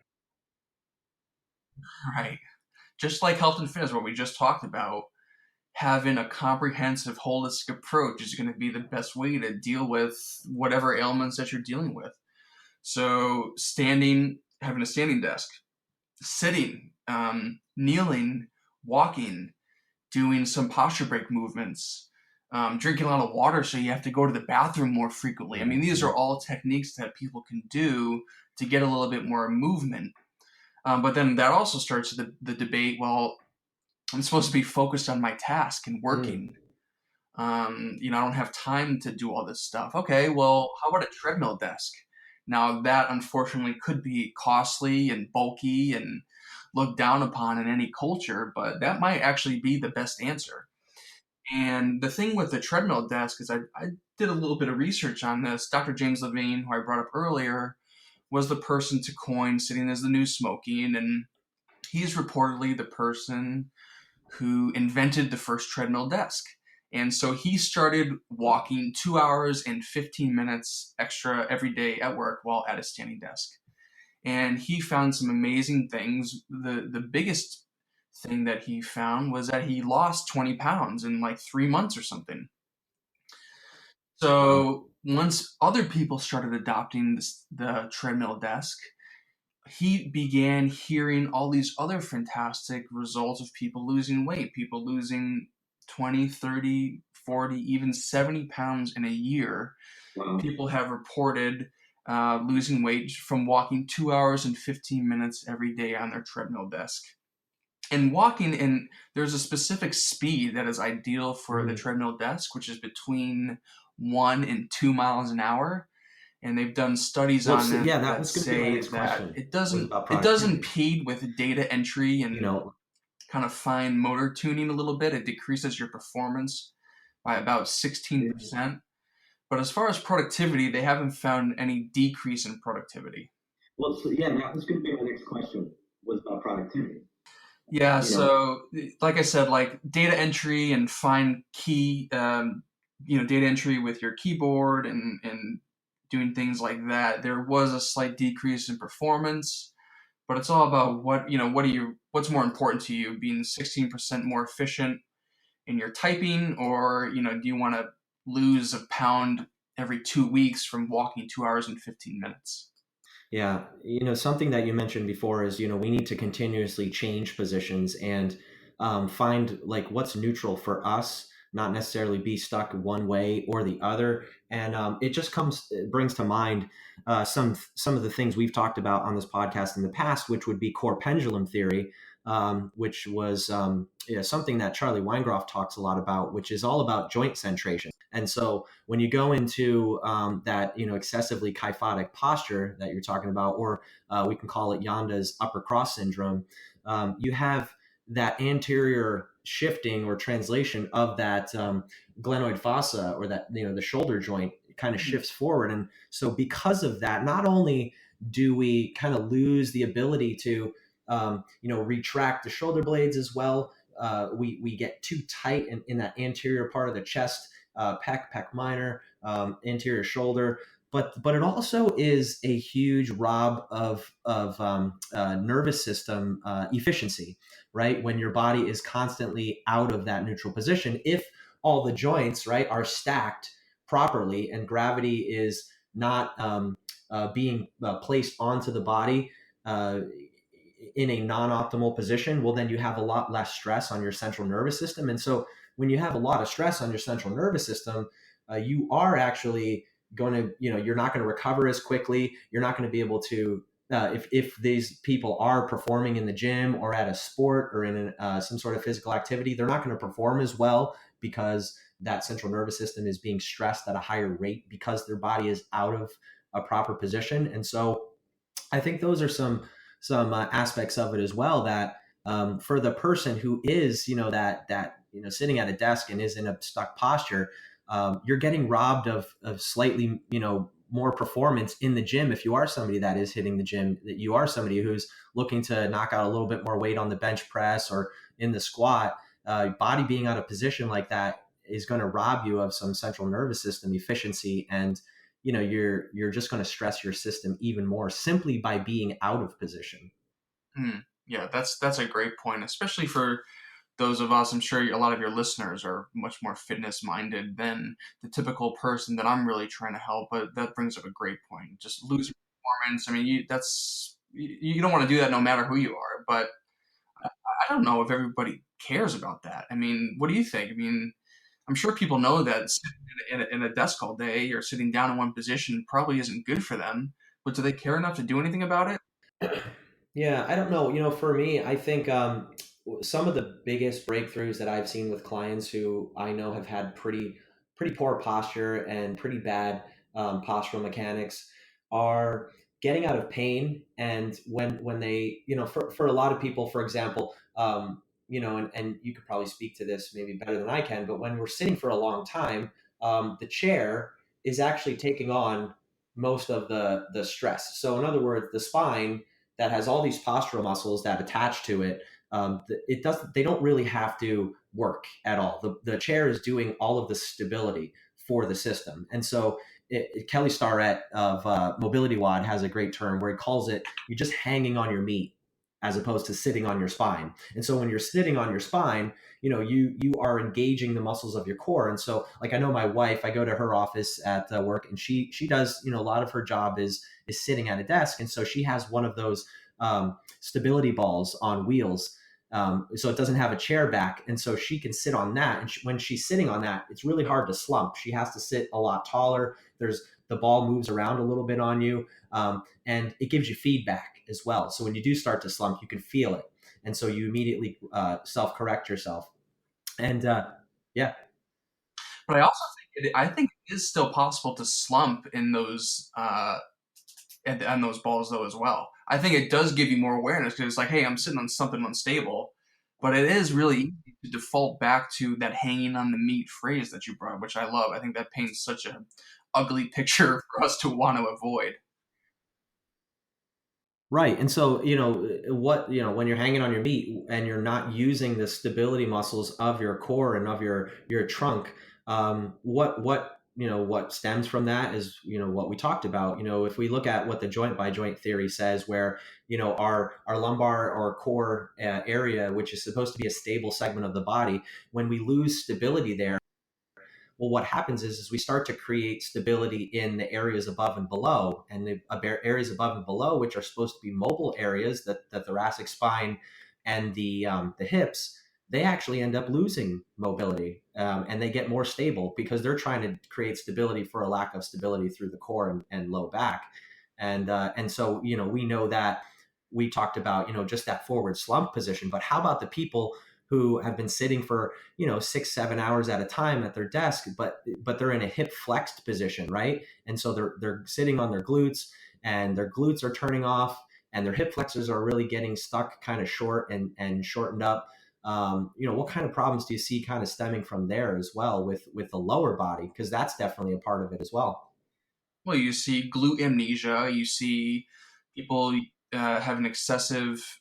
Right. Just like health and fitness, what we just talked about, having a comprehensive, holistic approach is going to be the best way to deal with whatever ailments that you're dealing with. So, having a standing desk, sitting, kneeling, walking, doing some posture break movements, drinking a lot of water so you have to go to the bathroom more frequently. I mean, these are all techniques that people can do to get a little bit more movement. But then that also starts the debate, well, I'm supposed to be focused on my task and working. I don't have time to do all this stuff. Okay, well, how about a treadmill desk? Now, that unfortunately could be costly and bulky and looked down upon in any culture, but that might actually be the best answer. And the thing with the treadmill desk is I did a little bit of research on this. Dr. James Levine, who I brought up earlier, was the person to coin sitting as the new smoking, and he's reportedly the person who invented the first treadmill desk. And so he started walking 2 hours and 15 minutes extra every day at work while at a standing desk. And he found some amazing things. The biggest thing that he found was that he lost 20 pounds in like 3 months or something. So once other people started adopting the treadmill desk, he began hearing all these other fantastic results of people losing weight, people losing 20, 30, 40, even 70 pounds in a year. Wow. People have reported losing weight from walking 2 hours and 15 minutes every day on their treadmill desk. And walking there's a specific speed that is ideal for the treadmill desk, which is between 1 and 2 miles an hour. And they've done studies on it that say that it doesn't impede with data entry and kind of fine motor tuning a little bit. It decreases your performance by about 16%. But as far as productivity, they haven't found any decrease in productivity. Well, so, yeah, that was going to be my next question, was about productivity. Yeah, so like I said, like data entry and fine key, data entry with your keyboard and doing things like that, there was a slight decrease in performance, but it's all about what's more important to you, being 16% more efficient in your typing, or do you want to lose a pound every 2 weeks from walking 2 hours and 15 minutes? Yeah, something that you mentioned before is, we need to continuously change positions and find like what's neutral for us, not necessarily be stuck one way or the other. And it brings to mind some of the things we've talked about on this podcast in the past, which would be core pendulum theory, which was something that Charlie Weingroff talks a lot about, which is all about joint centration. And so when you go into that, excessively kyphotic posture that you're talking about, or we can call it Yanda's upper cross syndrome, you have that anterior shifting or translation of that glenoid fossa, or that, the shoulder joint kind of shifts forward. And so because of that, not only do we kind of lose the ability to, retract the shoulder blades as well? We get too tight in that anterior part of the chest, pec minor, anterior shoulder. But it also is a huge rob of nervous system efficiency, right? When your body is constantly out of that neutral position, if all the joints, right, are stacked properly and gravity is not being placed onto the body uh, in a non-optimal position, well, then you have a lot less stress on your central nervous system. And so when you have a lot of stress on your central nervous system, you are actually going to, you're not going to recover as quickly. You're not going to be able to, if these people are performing in the gym or at a sport or in some sort of physical activity, they're not going to perform as well because that central nervous system is being stressed at a higher rate because their body is out of a proper position. And so I think those are some aspects of it as well that for the person who is that sitting at a desk and is in a stuck posture, you're getting robbed of slightly more performance in the gym if you are somebody that is hitting the gym, that you are somebody who's looking to knock out a little bit more weight on the bench press or in the squat. Body being out of position like that is going to rob you of some central nervous system efficiency, and you're just going to stress your system even more simply by being out of position. Yeah, that's a great point, especially for those of us. I'm sure a lot of your listeners are much more fitness minded than the typical person that I'm really trying to help. But that brings up a great point. Just losing performance. I mean, you don't want to do that no matter who you are. But I don't know if everybody cares about that. I mean, what do you think? I mean, I'm sure people know that sitting in a desk all day or sitting down in one position probably isn't good for them. But do they care enough to do anything about it? Yeah, I don't know. For me, I think some of the biggest breakthroughs that I've seen with clients who I know have had pretty poor posture and pretty bad postural mechanics are getting out of pain. And when they, for a lot of people, for example, and you could probably speak to this maybe better than I can, but when we're sitting for a long time, the chair is actually taking on most of the stress. So in other words, the spine that has all these postural muscles that attach to it, it does. They don't really have to work at all. The chair is doing all of the stability for the system, and so Kelly Starrett of Mobility WOD has a great term where he calls it you're just hanging on your meat as opposed to sitting on your spine. And so when you're sitting on your spine, you are engaging the muscles of your core. And so, like, I know my wife, I go to her office at work, and she does, a lot of her job is sitting at a desk, and so she has one of those stability balls on wheels. So it doesn't have a chair back, and so she can sit on that. And when she's sitting on that, it's really hard to slump. She has to sit a lot taller. The ball moves around a little bit on you, and it gives you feedback as well. So when you do start to slump, you can feel it, and so you immediately self-correct yourself. And yeah. But I also I think it is still possible to slump in those and those balls though as well. I think it does give you more awareness because it's like, hey, I'm sitting on something unstable. But it is really easy to default back to that hanging on the meat phrase that you brought, which I love. I think that paints such a ugly picture for us to want to avoid. Right. And so, when you're hanging on your meat and you're not using the stability muscles of your core and of your trunk, what stems from that is, what we talked about. If we look at what the joint by joint theory says, where, our lumbar or core area, which is supposed to be a stable segment of the body, when we lose stability there, well, what happens is we start to create stability in the areas above and below, and the areas above and below, which are supposed to be mobile areas, that the thoracic spine and the hips, they actually end up losing mobility, and they get more stable because they're trying to create stability for a lack of stability through the core and low back. And so, we know that we talked about, just that forward slump position, but how about the people who have been sitting for 6-7 hours at a time at their desk, but they're in a hip flexed position, right? And so they're sitting on their glutes, and their glutes are turning off, and their hip flexors are really getting stuck kind of short and shortened up. What kind of problems do you see kind of stemming from there as well with the lower body? Because that's definitely a part of it as well. Well, you see glute amnesia, you see People have an excessive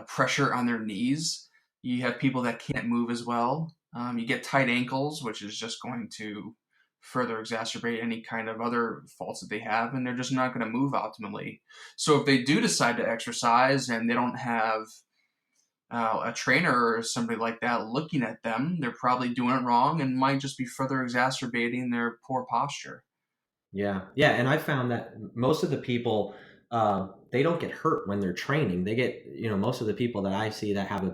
pressure on their knees. You have people that can't move as well. You get tight ankles, which is just going to further exacerbate any kind of other faults that they have, and they're just not going to move optimally. So if they do decide to exercise and they don't have a trainer or somebody like that looking at them, they're probably doing it wrong and might just be further exacerbating their poor posture. Yeah, yeah, and I found that most of the people they don't get hurt when they're training. They get, most of the people that I see that have a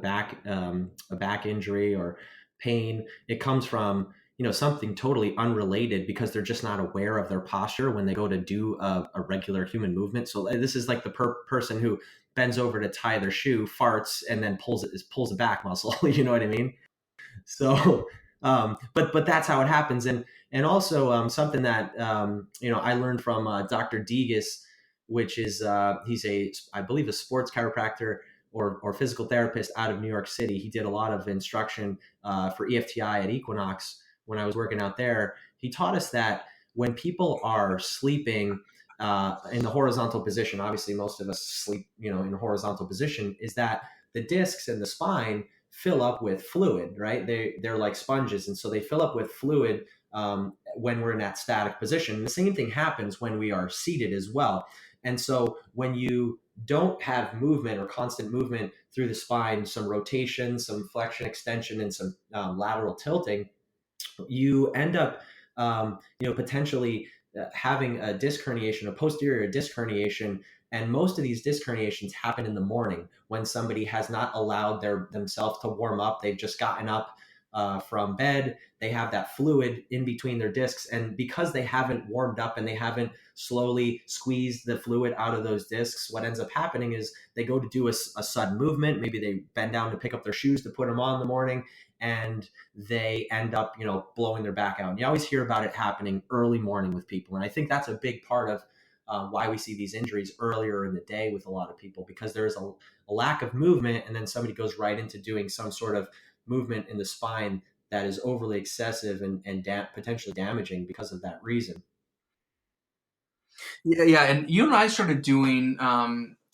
back injury or pain, it comes from something totally unrelated because they're just not aware of their posture when they go to do a regular human movement. So this is like the person who bends over to tie their shoe, farts, and then pulls a back muscle. You know what I mean? So but that's how it happens. And also something that I learned from Dr. Degas, which is he's a, I believe, a sports chiropractor or physical therapist out of New York City. He did a lot of instruction for EFTI at Equinox when I was working out there. He taught us that when people are sleeping in the horizontal position, obviously most of us sleep in a horizontal position, is that the discs in the spine fill up with fluid, right? They're like sponges, and so they fill up with fluid when we're in that static position. The same thing happens when we are seated as well. And so when you don't have movement or constant movement through the spine, some rotation, some flexion, extension, and some lateral tilting, you end up potentially having a disc herniation, a posterior disc herniation. And most of these disc herniations happen in the morning when somebody has not allowed themselves to warm up. They've just gotten up from bed. They have that fluid in between their discs, and because they haven't warmed up and they haven't slowly squeezed the fluid out of those discs, what ends up happening is they go to do a sudden movement. Maybe they bend down to pick up their shoes to put them on in the morning, and they end up, blowing their back out. And you always hear about it happening early morning with people. And I think that's a big part of why we see these injuries earlier in the day with a lot of people, because there's a lack of movement, and then somebody goes right into doing some sort of movement in the spine that is overly excessive and potentially damaging because of that reason. Yeah, yeah, and you and I started doing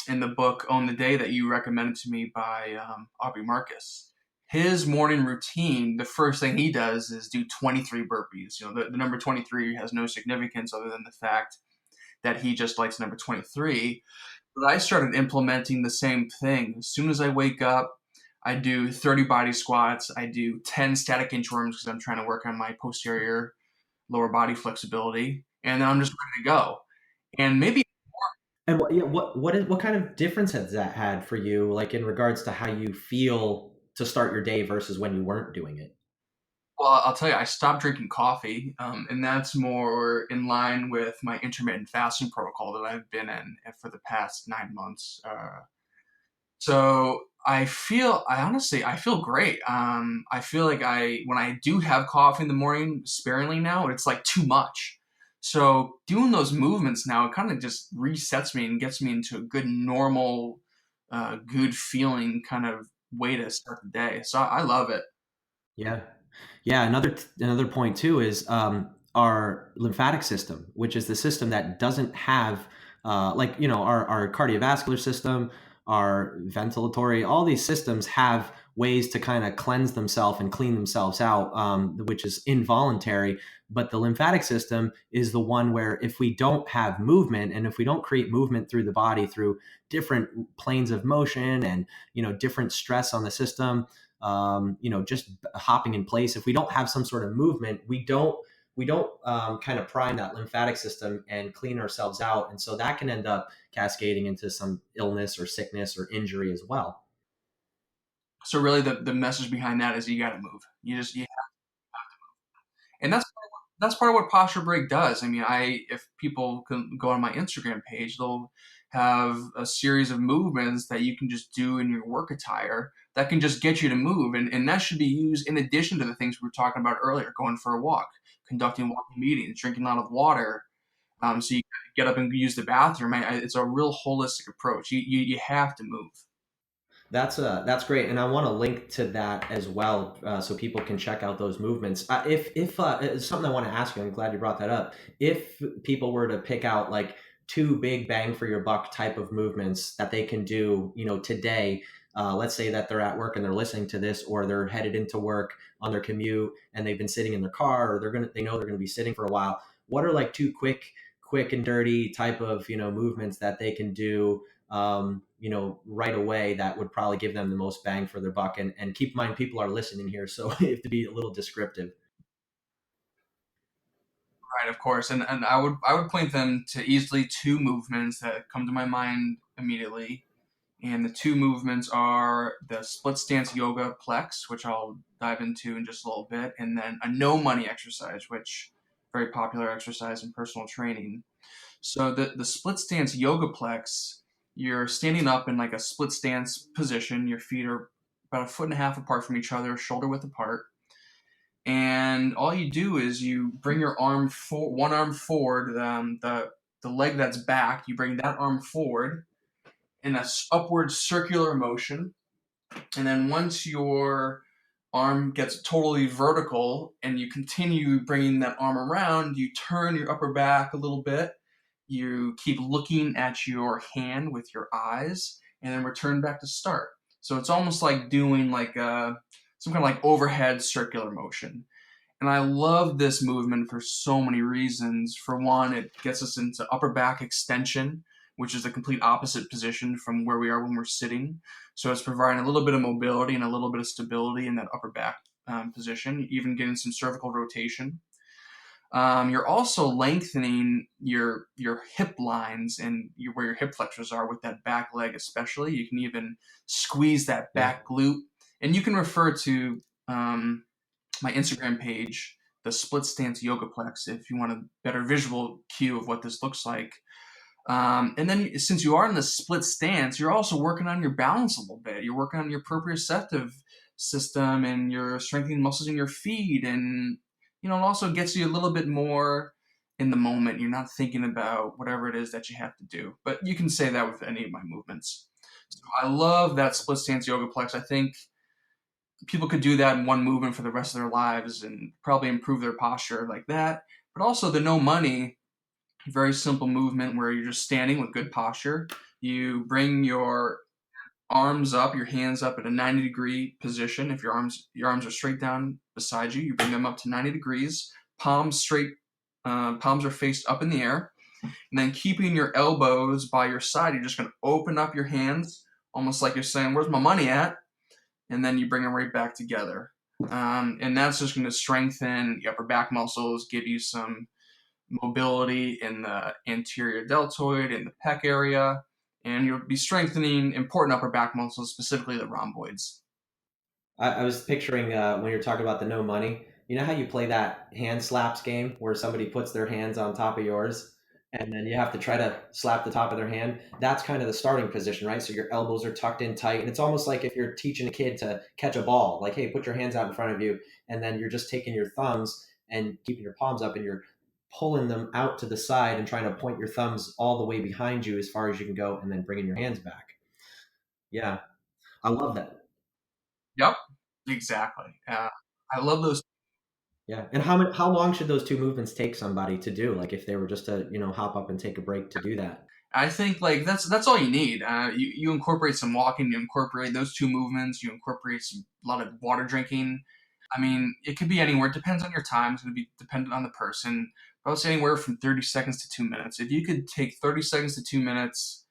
in the book "Own the Day" that you recommended to me by Aubrey Marcus. His morning routine, the first thing he does is do 23 burpees. The number 23 has no significance other than the fact that he just likes number 23. But I started implementing the same thing. As soon as I wake up, I do 30 body squats. I do 10 static inchworms because I'm trying to work on my posterior lower body flexibility. And then I'm just ready to go. And maybe, And what kind of difference has that had for you, like in regards to how you feel to start your day versus when you weren't doing it? well, I'll tell you, I stopped drinking coffee, and that's more in line with my intermittent fasting protocol that I've been in for the past 9 months. So I honestly, I feel great. I feel like when I do have coffee in the morning sparingly now, it's like too much. So doing those movements now, it kind of just resets me and gets me into a good, normal, good feeling kind of way to start the day. So I love it. Yeah. Yeah, another point too is our lymphatic system, which is the system that doesn't have like our cardiovascular system, our ventilatory, all these systems have ways to kind of cleanse themselves and clean themselves out, which is involuntary. But the lymphatic system is the one where if we don't have movement and if we don't create movement through the body through different planes of motion and different stress on the system, just hopping in place. If we don't have some sort of movement, we don't kind of prime that lymphatic system and clean ourselves out, and so that can end up cascading into some illness or sickness or injury as well. So really, the message behind that is you got to move. You and that's part of what posture break does. I mean, if people can go on my Instagram page, they'll have a series of movements that you can just do in your work attire that can just get you to move, and that should be used in addition to the things we were talking about earlier: going for a walk, conducting walking meetings, drinking a lot of water. So you get up and use the bathroom. It's a real holistic approach. You have to move. That's great, and I want to link to that as well, so people can check out those movements. If it's something I want to ask you, I'm glad you brought that up. If people were to pick out like two big bang for your buck type of movements that they can do, today. Let's say that they're at work and they're listening to this, or they're headed into work on their commute and they've been sitting in their car, or they know they're gonna be sitting for a while. What are like two quick and dirty type of movements that they can do right away that would probably give them the most bang for their buck? And keep in mind, people are listening here, so you have to be a little descriptive. Right, of course, and I would point them to easily two movements that come to my mind immediately. And the two movements are the split stance yoga plex, which I'll dive into in just a little bit, and then a no money exercise, which very popular exercise in personal training. So the split stance yoga plex, you're standing up in like a split stance position. Your feet are about a foot and a half apart from each other, shoulder width apart. And all you do is you bring your one arm forward, the leg that's back, you bring that arm forward in a upward circular motion. And then once your arm gets totally vertical and you continue bringing that arm around, you turn your upper back a little bit. You keep looking at your hand with your eyes and then return back to start. So it's almost like doing like some kind of like overhead circular motion. And I love this movement for so many reasons. For one, it gets us into upper back extension, which is the complete opposite position from where we are when we're sitting. So it's providing a little bit of mobility and a little bit of stability in that upper back position, even getting some cervical rotation. You're also lengthening your hip lines and where your hip flexors are with that back leg, especially. You can even squeeze that Yeah. back glute, and you can refer to my Instagram page, the Split Stance Yogaplex, if you want a better visual cue of what this looks like. And then since you are in the split stance, you're also working on your balance a little bit. You're working on your proprioceptive system and you're strengthening muscles in your feet. And, it also gets you a little bit more in the moment. You're not thinking about whatever it is that you have to do. But you can say that with any of my movements. So I love that split stance yogaplex. I think people could do that in one movement for the rest of their lives and probably improve their posture like that. But also the no money, very simple movement where you're just standing with good posture. You bring your arms up, your hands up at a 90-degree position. If your arms are straight down beside you, you bring them up to 90 degrees. Palms straight, palms are faced up in the air. And then keeping your elbows by your side, you're just going to open up your hands, almost like you're saying, "Where's my money at?" And then you bring them right back together. And that's just going to strengthen the upper back muscles, give you some mobility in the anterior deltoid, in the pec area, and you'll be strengthening important upper back muscles, specifically the rhomboids. I was picturing when you're talking about the no money. You know how you play that hand slaps game where somebody puts their hands on top of yours, and then you have to try to slap the top of their hand. That's kind of the starting position, right? So your elbows are tucked in tight, and it's almost like if you're teaching a kid to catch a ball, like, hey, put your hands out in front of you, and then you're just taking your thumbs and keeping your palms up, and you're pulling them out to the side and trying to point your thumbs all the way behind you as far as you can go, and then bringing your hands back. Yeah, I love that. Yep, exactly. I love those. Yeah, and how long should those two movements take somebody to do? Like if they were just to hop up and take a break to do that. I think like that's all you need. You incorporate some walking, you incorporate those two movements, you incorporate a lot of water drinking. I mean, it could be anywhere. It depends on your time. It's going to be dependent on the person. But I would say anywhere from 30 seconds to 2 minutes. If you could take 30 seconds to 2 minutes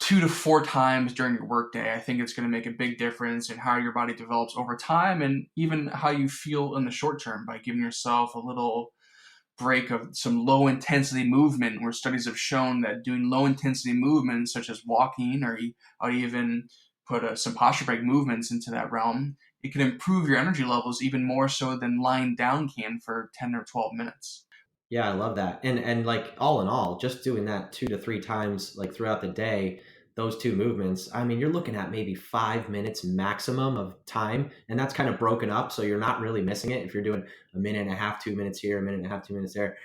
2 to 4 times during your workday, I think it's going to make a big difference in how your body develops over time and even how you feel in the short term by giving yourself a little break of some low intensity movement, where studies have shown that doing low intensity movements such as walking, or I'd even put some posture break movements into that realm, it can improve your energy levels even more so than lying down can for 10 or 12 minutes. Yeah, I love that. And like all in all, just doing that 2 to 3 times like throughout the day, those two movements, I mean, you're looking at maybe 5 minutes maximum of time, and that's kind of broken up, so you're not really missing it if you're doing a minute and a half, 2 minutes here, a minute and a half, 2 minutes there.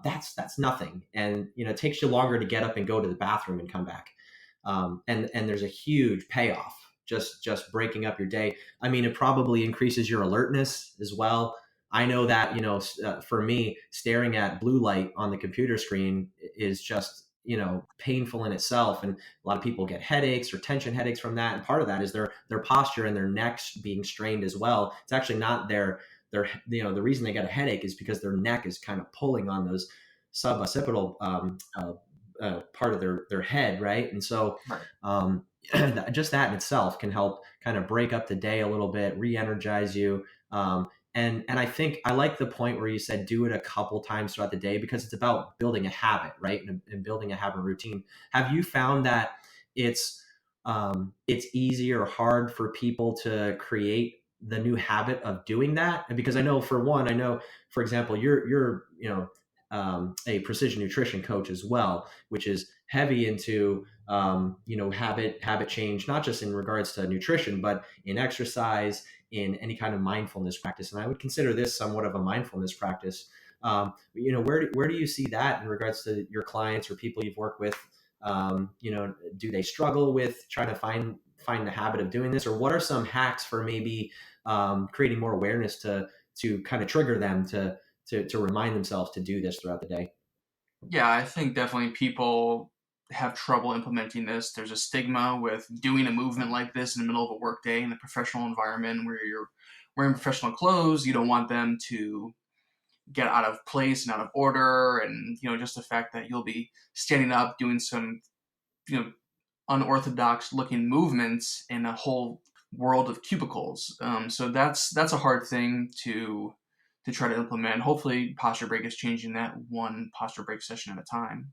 That's nothing, and it takes you longer to get up and go to the bathroom and come back. And there's a huge payoff just breaking up your day. I mean, it probably increases your alertness as well. I know that, for me, staring at blue light on the computer screen is just, painful in itself. And a lot of people get headaches or tension headaches from that. And part of that is their posture and their necks being strained as well. It's actually not their, the reason they get a headache is because their neck is kind of pulling on those suboccipital part of their head, right? And so, Right. just that in itself can help kind of break up the day a little bit, re-energize you. And I think I like the point where you said do it a couple times throughout the day, because it's about building a habit, right? And building a habit routine. Have you found that it's easy or hard for people to create the new habit of doing that? And because I know, for one, for example, you're a precision nutrition coach as well, which is heavy into habit change, not just in regards to nutrition, but in exercise, in any kind of mindfulness practice. And I would consider this somewhat of a mindfulness practice. Where do you see that in regards to your clients or people you've worked with? Do they struggle with trying to find the habit of doing this, or what are some hacks for maybe creating more awareness to kind of trigger them to remind themselves to do this throughout the day? Yeah, I think definitely people have trouble implementing this. There's a stigma with doing a movement like this in the middle of a workday in a professional environment where you're wearing professional clothes. You don't want them to get out of place and out of order, and just the fact that you'll be standing up doing some you know unorthodox looking movements in a whole world of cubicles. So that's a hard thing to try to implement. Hopefully, Posture Break is changing that one posture break session at a time.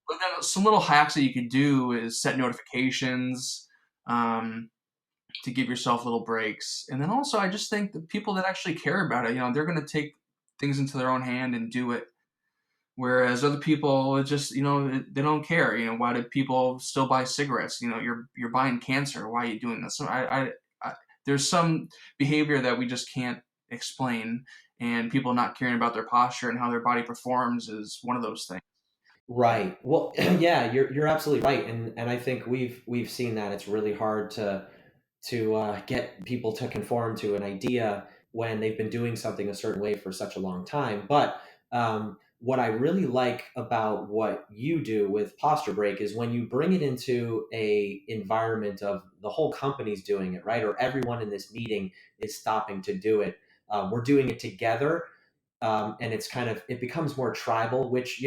But then some little hacks that you could do is set notifications um, to give yourself little breaks. And then also, I just think the people that actually care about it, they're going to take things into their own hand and do it. Whereas other people, it just they don't care. Why do people still buy cigarettes? You're buying cancer. Why are you doing this? So there's some behavior that we just can't explain, and people not caring about their posture and how their body performs is one of those things. Right. Well, yeah, you're absolutely right, and I think we've seen that it's really hard to get people to conform to an idea when they've been doing something a certain way for such a long time. But what I really like about what you do with Posture Break is when you bring it into a environment of the whole company's doing it, right? Or everyone in this meeting is stopping to do it. We're doing it together, and it becomes more tribal, which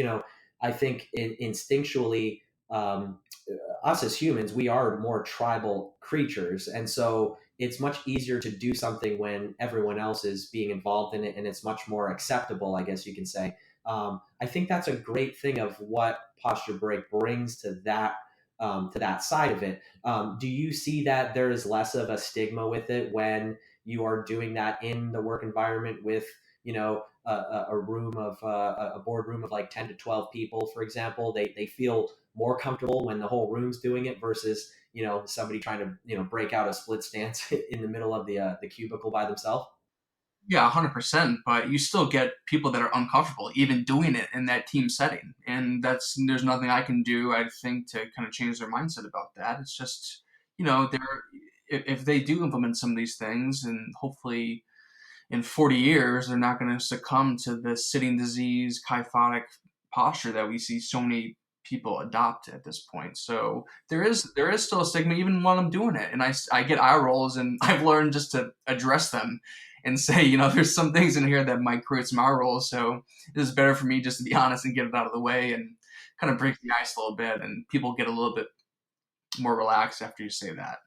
I think instinctually, us as humans, we are more tribal creatures, and so it's much easier to do something when everyone else is being involved in it, and it's much more acceptable, I guess you can say. I think that's a great thing of what Posture Break brings to that side of it. Do you see that there is less of a stigma with it when you are doing that in the work environment with a room of a boardroom of like 10 to 12 people, for example? They feel more comfortable when the whole room's doing it versus somebody trying to break out a split stance in the middle of the cubicle by themselves. Yeah, 100%. But you still get people that are uncomfortable even doing it in that team setting, and there's nothing I can do, I think, to kind of change their mindset about that. It's just they're if they do implement some of these things, and hopefully in 40 years, they're not going to succumb to the sitting disease, kyphotic posture that we see so many people adopt at this point. So there is still a stigma even while I'm doing it, and I get eye rolls, and I've learned just to address them and say, there's some things in here that might create some eye rolls. So it is better for me just to be honest and get it out of the way and kind of break the ice a little bit, and people get a little bit more relaxed after you say that.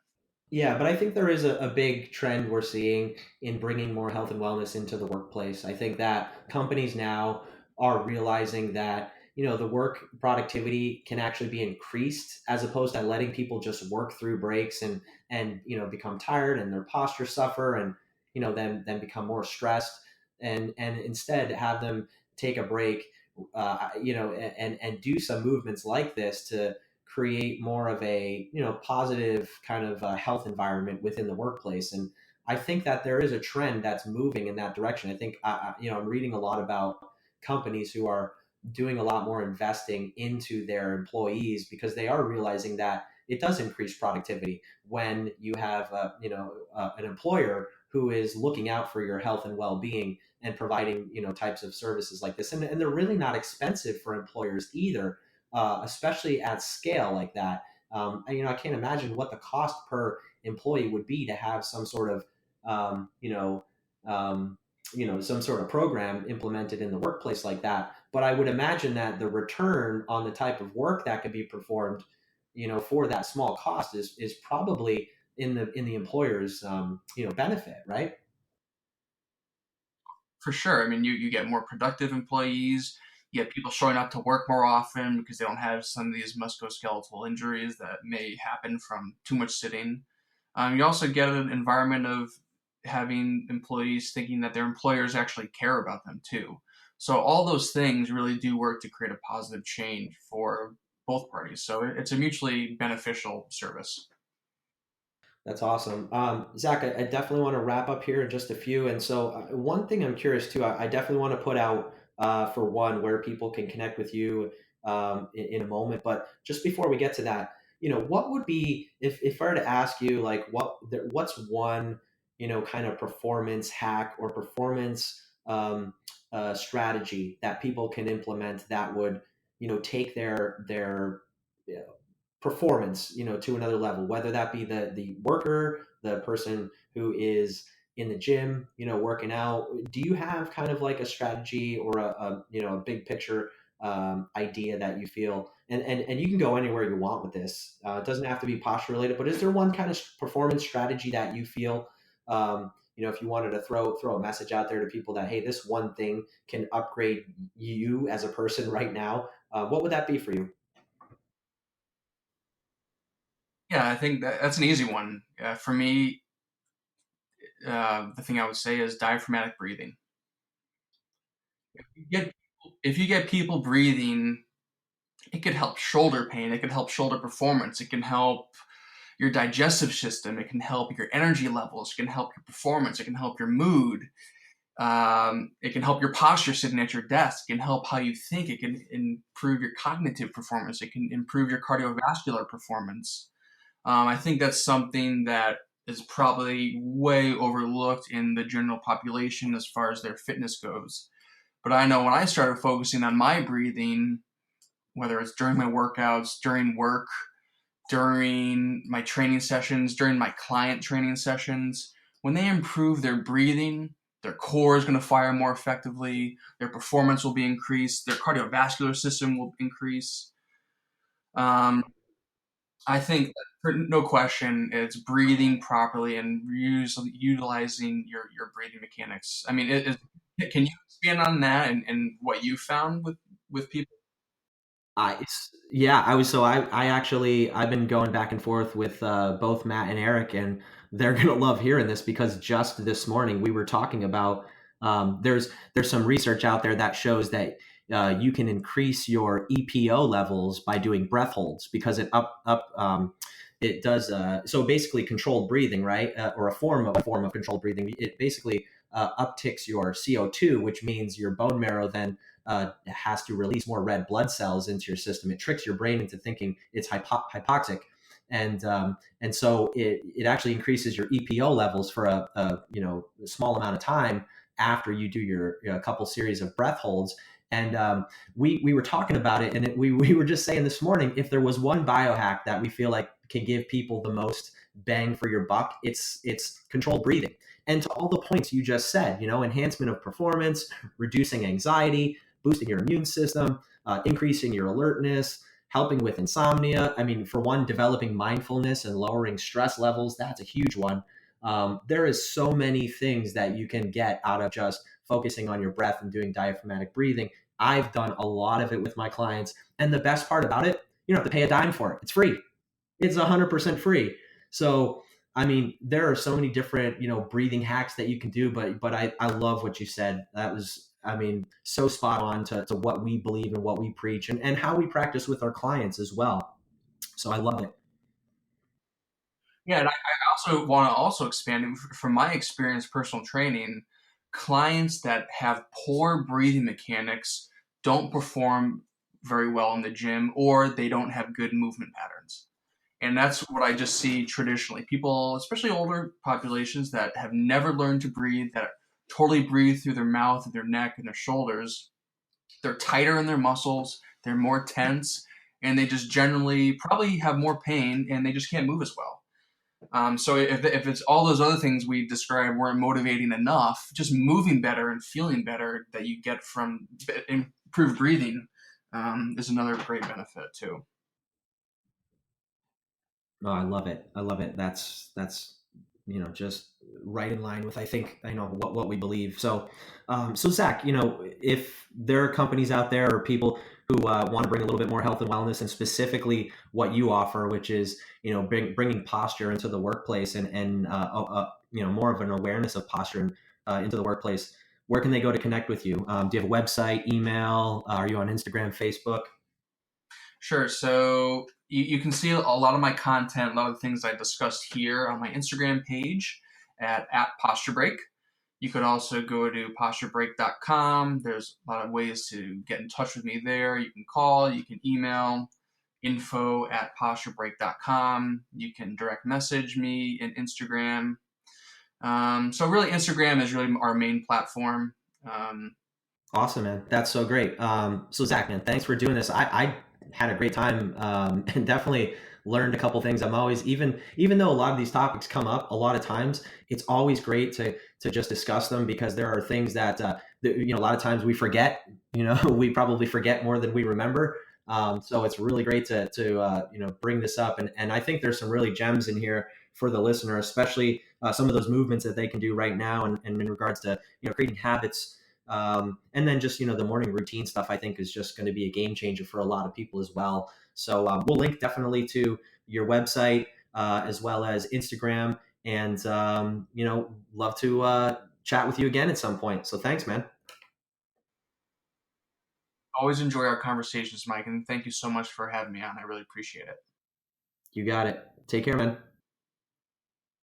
Yeah, but I think there is a big trend we're seeing in bringing more health and wellness into the workplace. I think that companies now are realizing that, the work productivity can actually be increased as opposed to letting people just work through breaks and become tired and their posture suffer and, then become more stressed, and instead have them take a break, and do some movements like this to create more of a positive kind of health environment within the workplace. And I think that there is a trend that's moving in that direction. I think I'm reading a lot about companies who are doing a lot more investing into their employees because they are realizing that it does increase productivity when you have an employer who is looking out for your health and well-being and providing types of services like this, and they're really not expensive for employers either, especially at scale like that. I can't imagine what the cost per employee would be to have some sort of um, you know um, some sort of program implemented in the workplace like that. But I would imagine that the return on the type of work that could be performed, for that small cost is probably in the employer's benefit, right? For sure. I mean, you get more productive employees. You get people showing up to work more often because they don't have some of these musculoskeletal injuries that may happen from too much sitting. You also get an environment of having employees thinking that their employers actually care about them too. So all those things really do work to create a positive change for both parties. So it's a mutually beneficial service. That's awesome. Zach, I definitely want to wrap up here in just a few. And so, one thing I'm curious too, I definitely want to put out, for one, where people can connect with you in a moment. But just before we get to that, what would be, if I were to ask you, like, what's one, kind of performance hack or performance strategy that people can implement that would, take their performance, to another level, whether that be the worker, the person who is in the gym, working out. Do you have kind of like a strategy or a big picture idea that you feel, and you can go anywhere you want with this. It doesn't have to be posture related, but is there one kind of performance strategy that you feel, if you wanted to throw a message out there to people that, hey, this one thing can upgrade you as a person right now, what would that be for you? Yeah, I think that's an easy one. For me, the thing I would say is diaphragmatic breathing. You get, if you get people breathing, it could help shoulder pain, it can help shoulder performance, it can help your digestive system, it can help your energy levels, it can help your performance, it can help your mood, it can help your posture sitting at your desk, it can help how you think, it can improve your cognitive performance, it can improve your cardiovascular performance. I think that's something that is probably way overlooked in the general population as far as their fitness goes. But I know when I started focusing on my breathing, whether it's during my workouts, during work, during my training sessions, during my client training sessions, when they improve their breathing, their core is going to fire more effectively, their performance will be increased, their cardiovascular system will increase. Um, I think, for no question, it's breathing properly and utilizing your breathing mechanics. I mean, can you expand on that and what you found with people? Yeah, I was so I actually I've been going back and forth with both Matt and Eric, and they're gonna love hearing this because just this morning we were talking about, there's some research out there that shows that you can increase your EPO levels by doing breath holds because it does, so basically controlled breathing, right, or a form of controlled breathing. It basically upticks your CO2, which means your bone marrow then has to release more red blood cells into your system. It tricks your brain into thinking it's hypoxic, and so it actually increases your EPO levels for a small amount of time after you do your couple series of breath holds. And we were talking about it, and we were just saying this morning, if there was one biohack that we feel like can give people the most bang for your buck, it's controlled breathing. And to all the points you just said, enhancement of performance, reducing anxiety, boosting your immune system, increasing your alertness, helping with insomnia. I mean, for one, developing mindfulness and lowering stress levels, that's a huge one. There is so many things that you can get out of just focusing on your breath and doing diaphragmatic breathing. I've done a lot of it with my clients. And the best part about it, you don't have to pay a dime for it. It's free. It's 100% free. So, I mean, there are so many different, breathing hacks that you can do, but I love what you said. That was, I mean, so spot on to what we believe and what we preach, and how we practice with our clients as well. So I love it. Yeah, and I also want to also expand from my experience, personal training, clients that have poor breathing mechanics don't perform very well in the gym, or they don't have good movement patterns. And that's what I just see traditionally. People, especially older populations that have never learned to breathe, that totally breathe through their mouth and their neck and their shoulders, they're tighter in their muscles, they're more tense, and they just generally probably have more pain and they just can't move as well. So if it's all those other things we described weren't motivating enough, just moving better and feeling better that you get from improved breathing is another great benefit too. Oh, I love it. I love it. That's just right in line with I think what we believe. So Zach, if there are companies out there or people who want to bring a little bit more health and wellness, and specifically what you offer, which is bringing posture into the workplace and more of an awareness of posture into the workplace. Where can they go to connect with you? Do you have a website, email? Are you on Instagram, Facebook? Sure. So you can see a lot of my content, a lot of the things I discussed here on my Instagram page at Posture Break. You could also go to posturebreak.com. There's a lot of ways to get in touch with me there. You can call, you can email info@posturebreak.com. You can direct message me in Instagram. So really, Instagram is really our main platform. Um, Awesome, man. That's so great. So Zach, man, thanks for doing this. I had a great time and definitely learned a couple things. I'm always even though a lot of these topics come up a lot of times, it's always great to just discuss them because there are things that a lot of times we forget. We probably forget more than we remember. So it's really great to bring this up, and I think there's some really gems in here for the listener, especially some of those movements that they can do right now, and in regards to creating habits. And then just the morning routine stuff I think is just going to be a game changer for a lot of people as well. So we'll link definitely to your website as well as Instagram, and love to chat with you again at some point. So thanks, man. Always enjoy our conversations, Mike, and thank you so much for having me on. I really appreciate it. You got it. Take care, man.